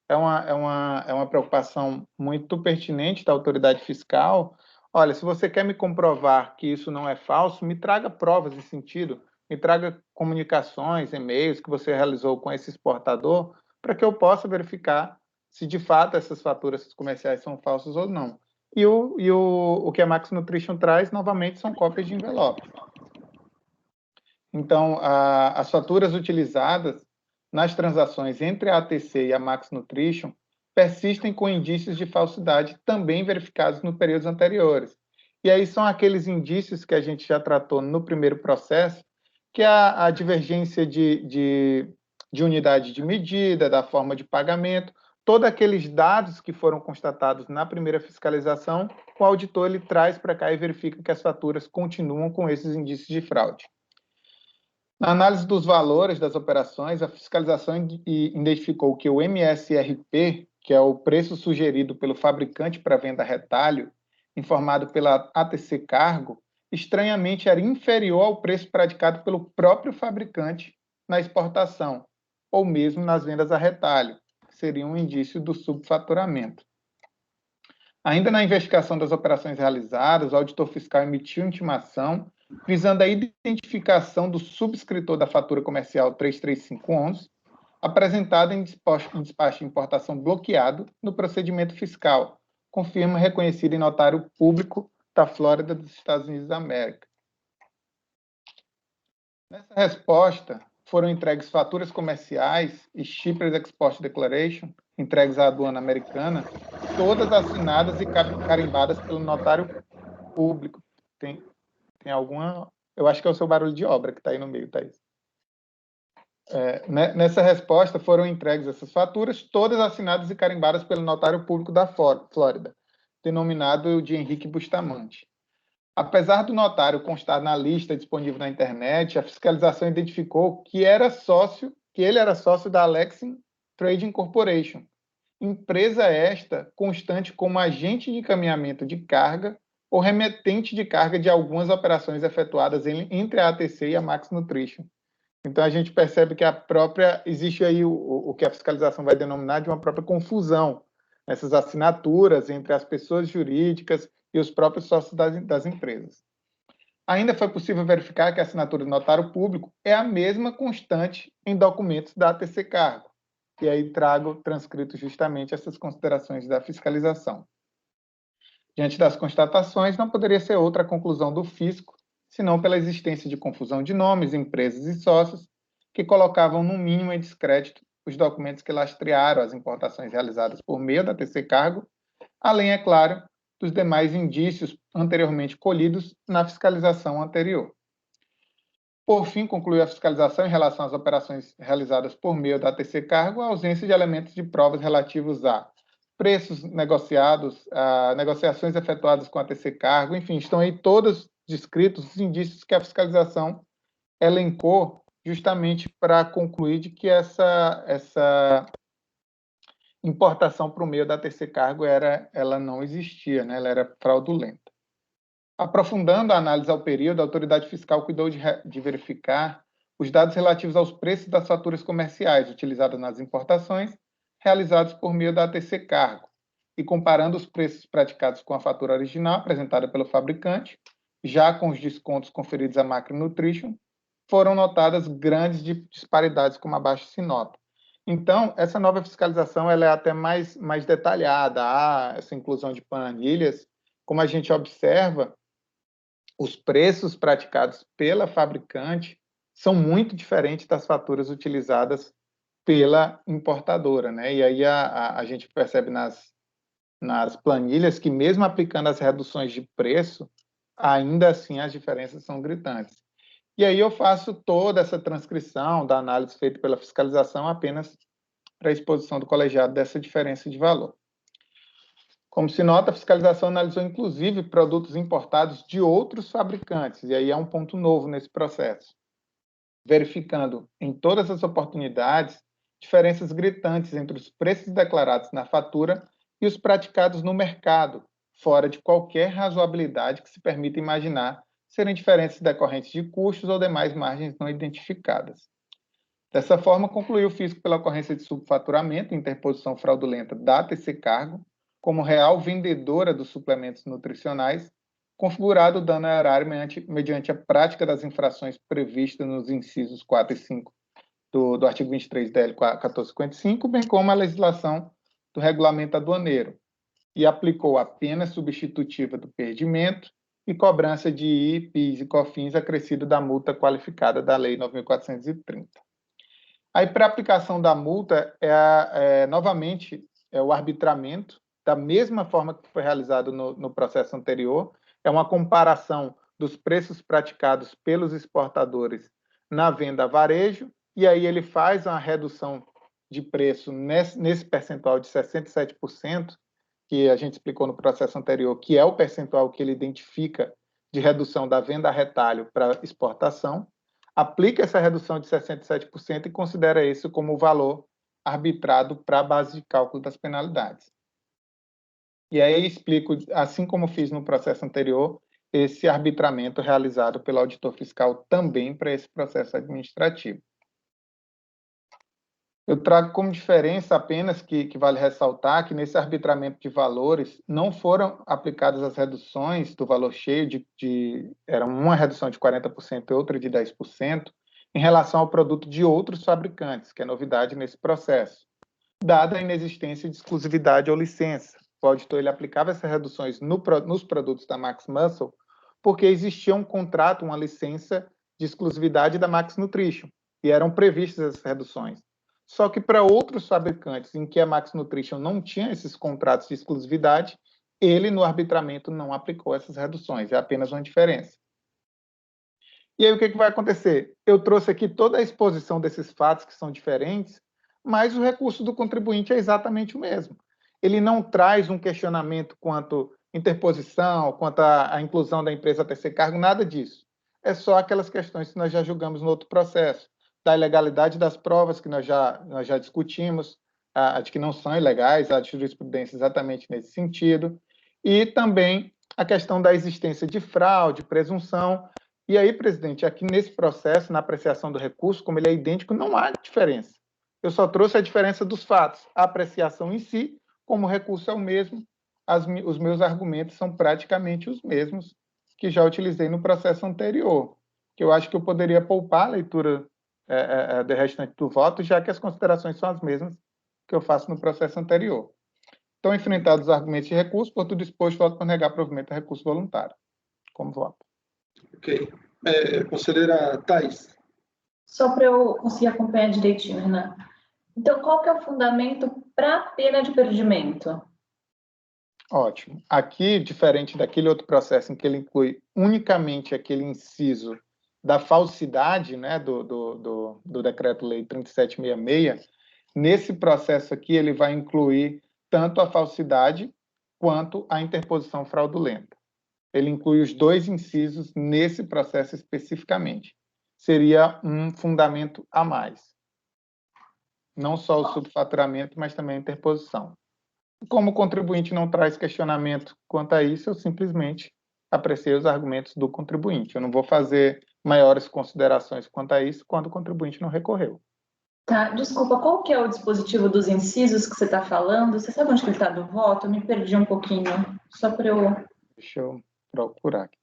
É uma preocupação muito pertinente da autoridade fiscal. Olha, se você quer me comprovar que isso não é falso, me traga provas nesse sentido, me traga comunicações, e-mails que você realizou com esse exportador, para que eu possa verificar se de fato essas faturas comerciais são falsas ou não. E o que a Max Nutrition traz, novamente, são cópias de envelope. Então, as faturas utilizadas nas transações entre a ATC e a Max Nutrition persistem com indícios de falsidade também verificados nos períodos anteriores. E aí são aqueles indícios que a gente já tratou no primeiro processo, que é a divergência de unidade de medida, da forma de pagamento, todos aqueles dados que foram constatados na primeira fiscalização, o auditor ele traz para cá e verifica que as faturas continuam com esses indícios de fraude. Na análise dos valores das operações, a fiscalização identificou que o MSRP, que é o preço sugerido pelo fabricante para venda a retalho, informado pela ATC Cargo, estranhamente era inferior ao preço praticado pelo próprio fabricante na exportação, ou mesmo nas vendas a retalho, que seria um indício do subfaturamento. Ainda na investigação das operações realizadas, o auditor fiscal emitiu intimação visando a identificação do subscritor da fatura comercial 33511, apresentada em despacho de importação bloqueado no procedimento fiscal, com firma reconhecida em notário público da Flórida dos Estados Unidos da América. Nessa resposta, foram entregues faturas comerciais e Shippers Export Declaration, entregues à aduana americana, todas assinadas e carimbadas pelo notário público. Tem alguma... Eu acho que é o seu barulho de obra que está aí no meio, Thaís. Nessa resposta, foram entregues essas faturas, todas assinadas e carimbadas pelo notário público da Flórida, denominado de Henrique Bustamante. Apesar do notário constar na lista disponível na internet, a fiscalização identificou que ele era sócio da Alexin Trading Corporation, empresa esta constante como agente de encaminhamento de carga ou remetente de carga de algumas operações efetuadas entre a ATC e a Max Nutrition. Então, a gente percebe que existe aí o que a fiscalização vai denominar de uma própria confusão nessas assinaturas entre as pessoas jurídicas e os próprios sócios das empresas. Ainda foi possível verificar que a assinatura do notário público é a mesma constante em documentos da ATC Cargo. E aí trago transcrito justamente essas considerações da fiscalização. Diante das constatações, não poderia ser outra a conclusão do fisco, senão pela existência de confusão de nomes, empresas e sócios, que colocavam no mínimo em descrédito os documentos que lastrearam as importações realizadas por meio da ATC Cargo, além, é claro, dos demais indícios anteriormente colhidos na fiscalização anterior. Por fim, concluiu a fiscalização em relação às operações realizadas por meio da ATC Cargo a ausência de elementos de provas relativos a preços negociados, a negociações efetuadas com a ATC Cargo, enfim, estão aí todos descritos os indícios que a fiscalização elencou justamente para concluir de que essa importação por meio da ATC Cargo ela não existia, né? Ela era fraudulenta. Aprofundando a análise ao período, a autoridade fiscal cuidou de verificar os dados relativos aos preços das faturas comerciais utilizadas nas importações realizados por meio da ATC Cargo e comparando os preços praticados com a fatura original apresentada pelo fabricante, já com os descontos conferidos à Macro Nutrition, foram notadas grandes disparidades, como abaixo se nota. Então, essa nova fiscalização ela é até mais detalhada, há essa inclusão de planilhas. Como a gente observa, os preços praticados pela fabricante são muito diferentes das faturas utilizadas pela importadora, né? E aí a gente percebe nas planilhas que, mesmo aplicando as reduções de preço, ainda assim as diferenças são gritantes. E aí eu faço toda essa transcrição da análise feita pela fiscalização apenas para a exposição do colegiado dessa diferença de valor. Como se nota, a fiscalização analisou, inclusive, produtos importados de outros fabricantes, e aí é um ponto novo nesse processo, verificando, em todas as oportunidades, diferenças gritantes entre os preços declarados na fatura e os praticados no mercado, fora de qualquer razoabilidade que se permita imaginar serem diferenças decorrentes de custos ou demais margens não identificadas. Dessa forma, concluiu o fisco pela ocorrência de subfaturamento e interposição fraudulenta da ATC Cargo, como real vendedora dos suplementos nutricionais, configurado o dano erário mediante a prática das infrações previstas nos incisos 4 e 5 do artigo 23 DL 1455, bem como a legislação do regulamento aduaneiro, e aplicou a pena substitutiva do perdimento e cobrança de I, PIS e COFINS acrescido da multa qualificada da Lei 9.430. Aí, para a aplicação da multa, novamente, o arbitramento, da mesma forma que foi realizado no processo anterior, é uma comparação dos preços praticados pelos exportadores na venda a varejo, e aí ele faz uma redução de preço nesse percentual de 67%, que a gente explicou no processo anterior, que é o percentual que ele identifica de redução da venda a retalho para exportação, aplica essa redução de 67% e considera isso como o valor arbitrado para a base de cálculo das penalidades. E aí explico, assim como fiz no processo anterior, esse arbitramento realizado pelo auditor fiscal também para esse processo administrativo. Eu trago como diferença apenas que vale ressaltar que nesse arbitramento de valores não foram aplicadas as reduções do valor cheio era uma redução de 40% e outra de 10% em relação ao produto de outros fabricantes, que é novidade nesse processo, dada a inexistência de exclusividade ou licença. O auditor ele aplicava essas reduções nos produtos da Max Muscle porque existia um contrato, uma licença de exclusividade da Max Nutrition, e eram previstas essas reduções. Só que para outros fabricantes em que a Max Nutrition não tinha esses contratos de exclusividade, ele no arbitramento não aplicou essas reduções, é apenas uma diferença. E aí o que vai acontecer? Eu trouxe aqui toda a exposição desses fatos que são diferentes, mas o recurso do contribuinte é exatamente o mesmo. Ele não traz um questionamento quanto interposição, quanto à inclusão da empresa a terceiro cargo, nada disso. É só aquelas questões que nós já julgamos no outro processo, da ilegalidade das provas que nós já discutimos, de que não são ilegais, a jurisprudência exatamente nesse sentido, e também a questão da existência de fraude, presunção. E aí, presidente, aqui nesse processo, na apreciação do recurso, como ele é idêntico, não há diferença. Eu só trouxe a diferença dos fatos. A apreciação em si, como o recurso é o mesmo, os meus argumentos são praticamente os mesmos que já utilizei no processo anterior, que eu acho que eu poderia poupar a leitura do restante do voto, já que as considerações são as mesmas que eu faço no processo anterior. Então, enfrentados os argumentos de recurso, por tudo exposto, voto por negar provimento a recurso voluntário. Como voto? Ok. Conselheira Thais. Só para eu conseguir acompanhar direitinho, Renan. Então, qual que é o fundamento para a pena de perdimento? Ótimo. Aqui, diferente daquele outro processo em que ele inclui unicamente aquele inciso da falsidade, né, do Decreto-Lei 3766, nesse processo aqui ele vai incluir tanto a falsidade quanto a interposição fraudulenta. Ele inclui os dois incisos nesse processo especificamente. Seria um fundamento a mais. Não só o subfaturamento, mas também a interposição. Como o contribuinte não traz questionamento quanto a isso, eu simplesmente apreciei os argumentos do contribuinte. Eu não vou fazer maiores considerações quanto a isso quando o contribuinte não recorreu. Tá, desculpa, qual que é o dispositivo dos incisos que você está falando? Você sabe onde que ele está do voto? Eu me perdi um pouquinho, só para eu... Deixa eu procurar aqui.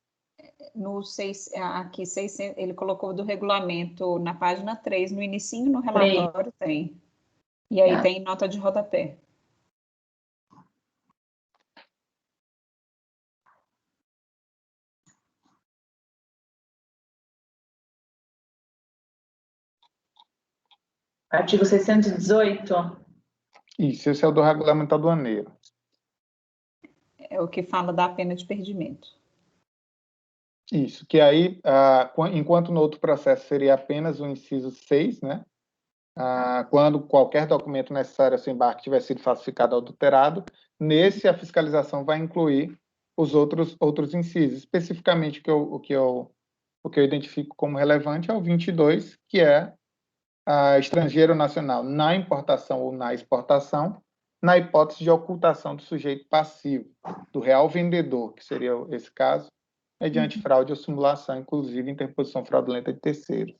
No 6, aqui, 600, ele colocou do regulamento na página 3, no inicinho, no relatório tem. E aí tem nota de rodapé. Artigo 618? Isso, esse é o do regulamento aduaneiro. É o que fala da pena de perdimento. Isso, que aí, enquanto no outro processo seria apenas o inciso 6, né? Quando qualquer documento necessário a seu embarque tiver sido falsificado ou adulterado, nesse a fiscalização vai incluir os outros incisos. Especificamente, o que eu identifico como relevante é o 22, que é estrangeiro nacional na importação ou na exportação, na hipótese de ocultação do sujeito passivo, do real vendedor, que seria esse caso, mediante fraude ou simulação, inclusive interposição fraudulenta de terceiros.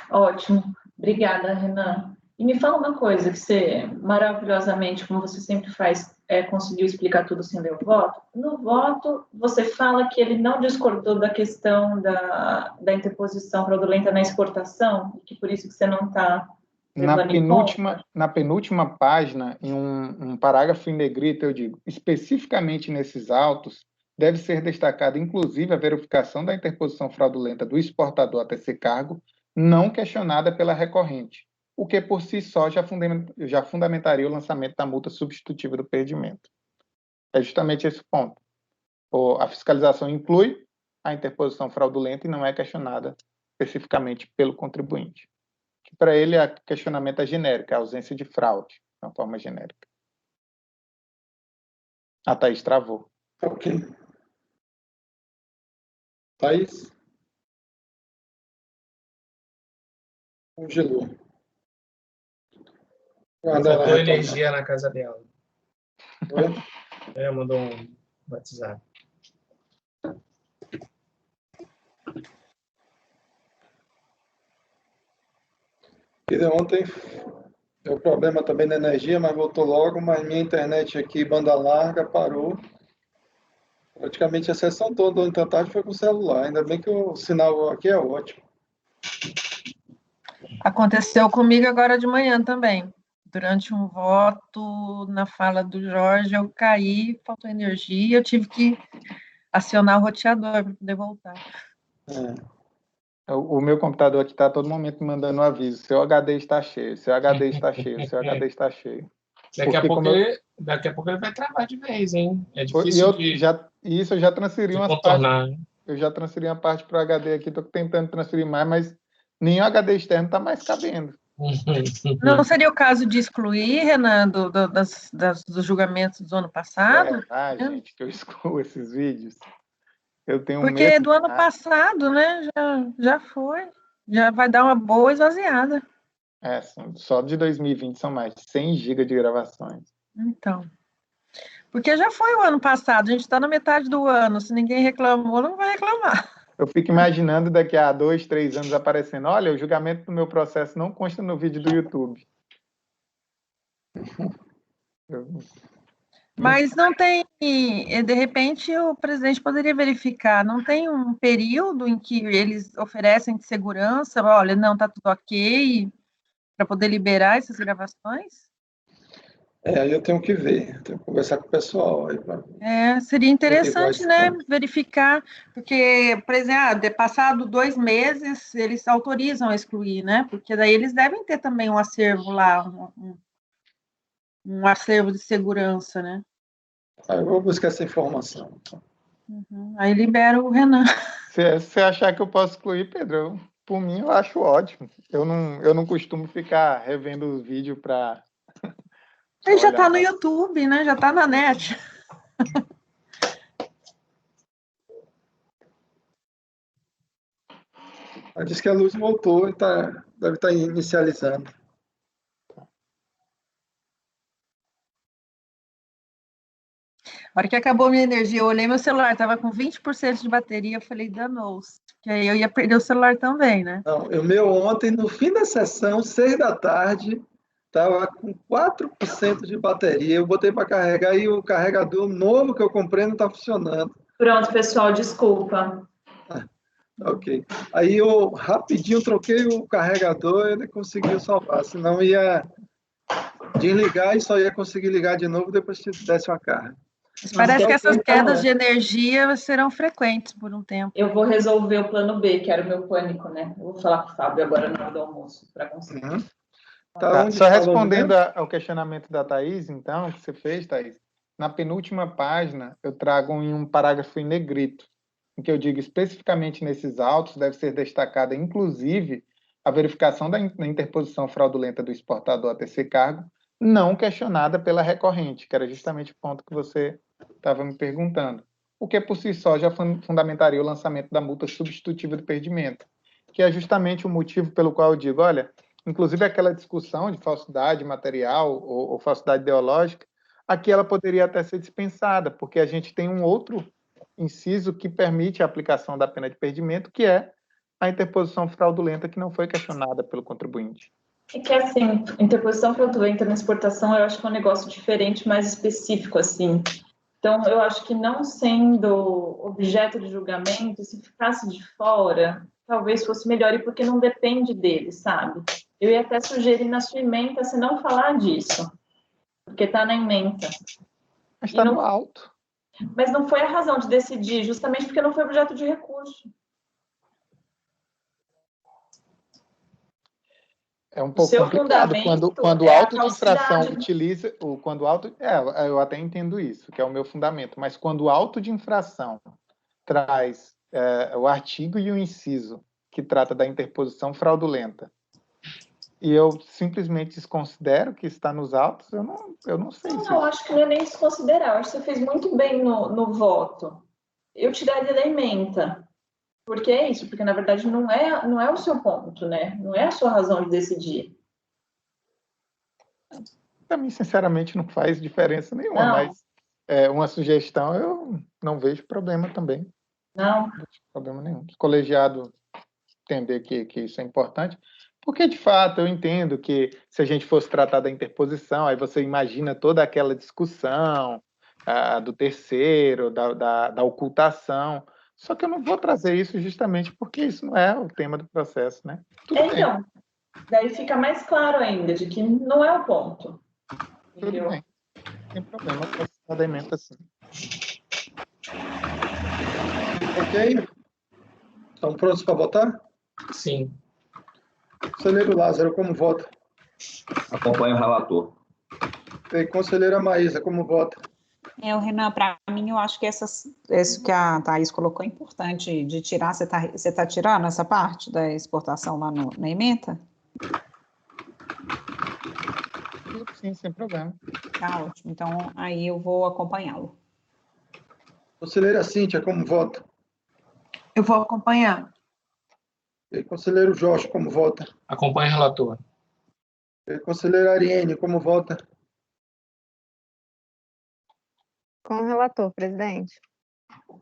Ótimo. Obrigada, Renan. E me fala uma coisa, que você, maravilhosamente, como você sempre faz, conseguiu explicar tudo sem ler o voto. No voto, você fala que ele não discordou da questão da interposição fraudulenta na exportação, e que por isso que você não está levando em conta? Na penúltima página, em um parágrafo em negrito, eu digo, especificamente nesses autos, deve ser destacada, inclusive, a verificação da interposição fraudulenta do exportador a terceiro cargo, não questionada pela recorrente, o que por si só já fundamentaria o lançamento da multa substitutiva do perdimento. É justamente esse ponto. A fiscalização inclui a interposição fraudulenta e não é questionada especificamente pelo contribuinte. Que para ele, o questionamento é genérico, a ausência de fraude, de uma forma genérica. A Thaís travou. Ok. Thaís? Congelou. Faltou energia na casa dela. Oi? Mandou um WhatsApp. Ontem Deu problema também na energia, mas voltou logo, mas minha internet aqui, banda larga, parou. Praticamente a sessão toda ontem à tarde foi com o celular. Ainda bem que o sinal aqui é ótimo. Aconteceu comigo agora de manhã também. Durante um voto, na fala do Jorge, eu caí, faltou energia, eu tive que acionar o roteador para poder voltar. O meu computador aqui está a todo momento me mandando um aviso. Seu HD está cheio, seu HD está cheio, seu HD está cheio. Daqui a pouco ele vai travar de vez, hein? É E difícil isso eu já transferi umas contornar. partes. Eu já transferi uma parte para o HD aqui, estou tentando transferir mais, mas nem o HD externo está mais cabendo. Não seria o caso de excluir, Renan, dos julgamentos do ano passado? Gente, que eu excluo esses vídeos. Eu tenho Porque medo do ano passado, né? Já foi. Já vai dar uma boa esvaziada. Só de 2020 são mais de 100 GB de gravações. Então. Porque já foi o ano passado, a gente está na metade do ano. Se ninguém reclamou, não vai reclamar. Eu fico imaginando daqui a 2, 3 anos aparecendo. Olha, o julgamento do meu processo não consta no vídeo do YouTube. Mas não tem, de repente, o presidente poderia verificar, não tem um período em que eles oferecem de segurança, olha, não, está tudo ok, para poder liberar essas gravações? Aí eu tenho que ver, tenho que conversar com o pessoal. Aí seria interessante, né, verificar, porque, por exemplo, passado 2 meses, eles autorizam a excluir, né, porque daí eles devem ter também um acervo lá, um acervo de segurança, né? Aí eu vou buscar essa informação. Aí libera o Renan. Se você achar que eu posso excluir, Pedro, por mim eu acho ótimo. Eu não costumo ficar revendo os vídeos para... Ele já está no YouTube, né? Já está na net. Diz que a luz voltou e deve estar inicializando. A hora que acabou minha energia, eu olhei meu celular, estava com 20% de bateria, eu falei, danou-se, que aí eu ia perder o celular também, né? Não, o meu ontem, no fim da sessão, 6 da tarde, estava com 4% de bateria, eu botei para carregar e o carregador novo que eu comprei não está funcionando. Pronto, pessoal, desculpa. Ok. Aí eu rapidinho troquei o carregador e ele conseguiu salvar, senão ia desligar e só ia conseguir ligar de novo depois que desse uma carga. Parece que essas quedas de energia serão frequentes por um tempo. Eu vou resolver o plano B, que era o meu pânico, né? Eu vou falar com o Fábio agora na hora do almoço, para conseguir. Só respondendo ao questionamento da Thaís, então, que você fez, Thaís, na penúltima página eu trago em um parágrafo em negrito, em que eu digo especificamente nesses autos deve ser destacada, inclusive, a verificação da interposição fraudulenta do exportador a terceiro cargo, não questionada pela recorrente, que era justamente o ponto que você estava me perguntando, o que por si só já fundamentaria o lançamento da multa substitutiva de perdimento, que é justamente o motivo pelo qual eu digo, olha, inclusive aquela discussão de falsidade material ou falsidade ideológica, aqui ela poderia até ser dispensada, porque a gente tem um outro inciso que permite a aplicação da pena de perdimento, que é a interposição fraudulenta que não foi questionada pelo contribuinte. É que, assim, interposição fraudulenta na exportação, eu acho que é um negócio diferente, mais específico, assim. Então, eu acho que não sendo objeto de julgamento, se ficasse de fora, talvez fosse melhor, e porque não depende dele, sabe? Eu ia até sugerir na sua ementa você não falar disso, porque está na ementa. Mas está no auto. Mas não foi a razão de decidir, justamente porque não foi objeto de recurso. É um pouco complicado quando o auto de infração utiliza eu até entendo isso, que é o meu fundamento, mas quando o auto de infração traz o artigo e o inciso que trata da interposição fraudulenta e eu simplesmente desconsidero que está nos autos, eu não sei. Não, acho que não é nem desconsiderar, acho que você fez muito bem no voto. Eu tiraria da ementa. Porque é isso, porque na verdade não é o seu ponto, né? Não é a sua razão de decidir. Para mim, sinceramente, não faz diferença nenhuma, mas uma sugestão eu não vejo problema também. Não. Não vejo problema nenhum. Se o colegiado entender que isso é importante, Porque, de fato, eu entendo que se a gente fosse tratar da interposição, aí você imagina toda aquela discussão do terceiro, da ocultação. Só que eu não vou trazer isso justamente porque isso não é o tema do processo, né? Tudo bem. Então, daí fica mais claro ainda de que não é o ponto. Tudo Entendeu? bem. Não tem problema, eu posso dar emenda assim. Ok? Estão prontos para votar? Sim. Conselheiro Lázaro, como vota? Acompanho o relator. E conselheira Maísa, como vota? O Renan, para mim, eu acho que isso que a Thaís colocou é importante de tirar. Você tá tirando essa parte da exportação lá na ementa? Sim, sem problema. Tá ótimo. Então, aí eu vou acompanhá-lo. Conselheira Cíntia, como vota? Eu vou acompanhar. E conselheiro Jorge, como vota? Acompanho o relator. E conselheira Ariene, como vota? Com o relator, presidente.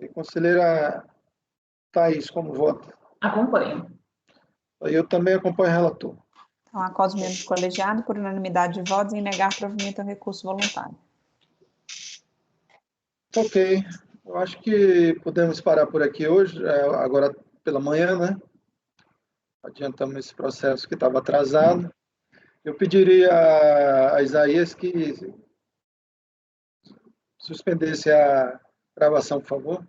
E conselheira Thaís, como vota? Acompanho. Eu também acompanho o relator. Então, acordo os membros do colegiado por unanimidade de votos em negar provimento ao recurso voluntário. Ok. Eu acho que podemos parar por aqui hoje, agora pela manhã, né? Adiantamos esse processo que estava atrasado. Eu pediria a Isaías que suspendesse a gravação, por favor.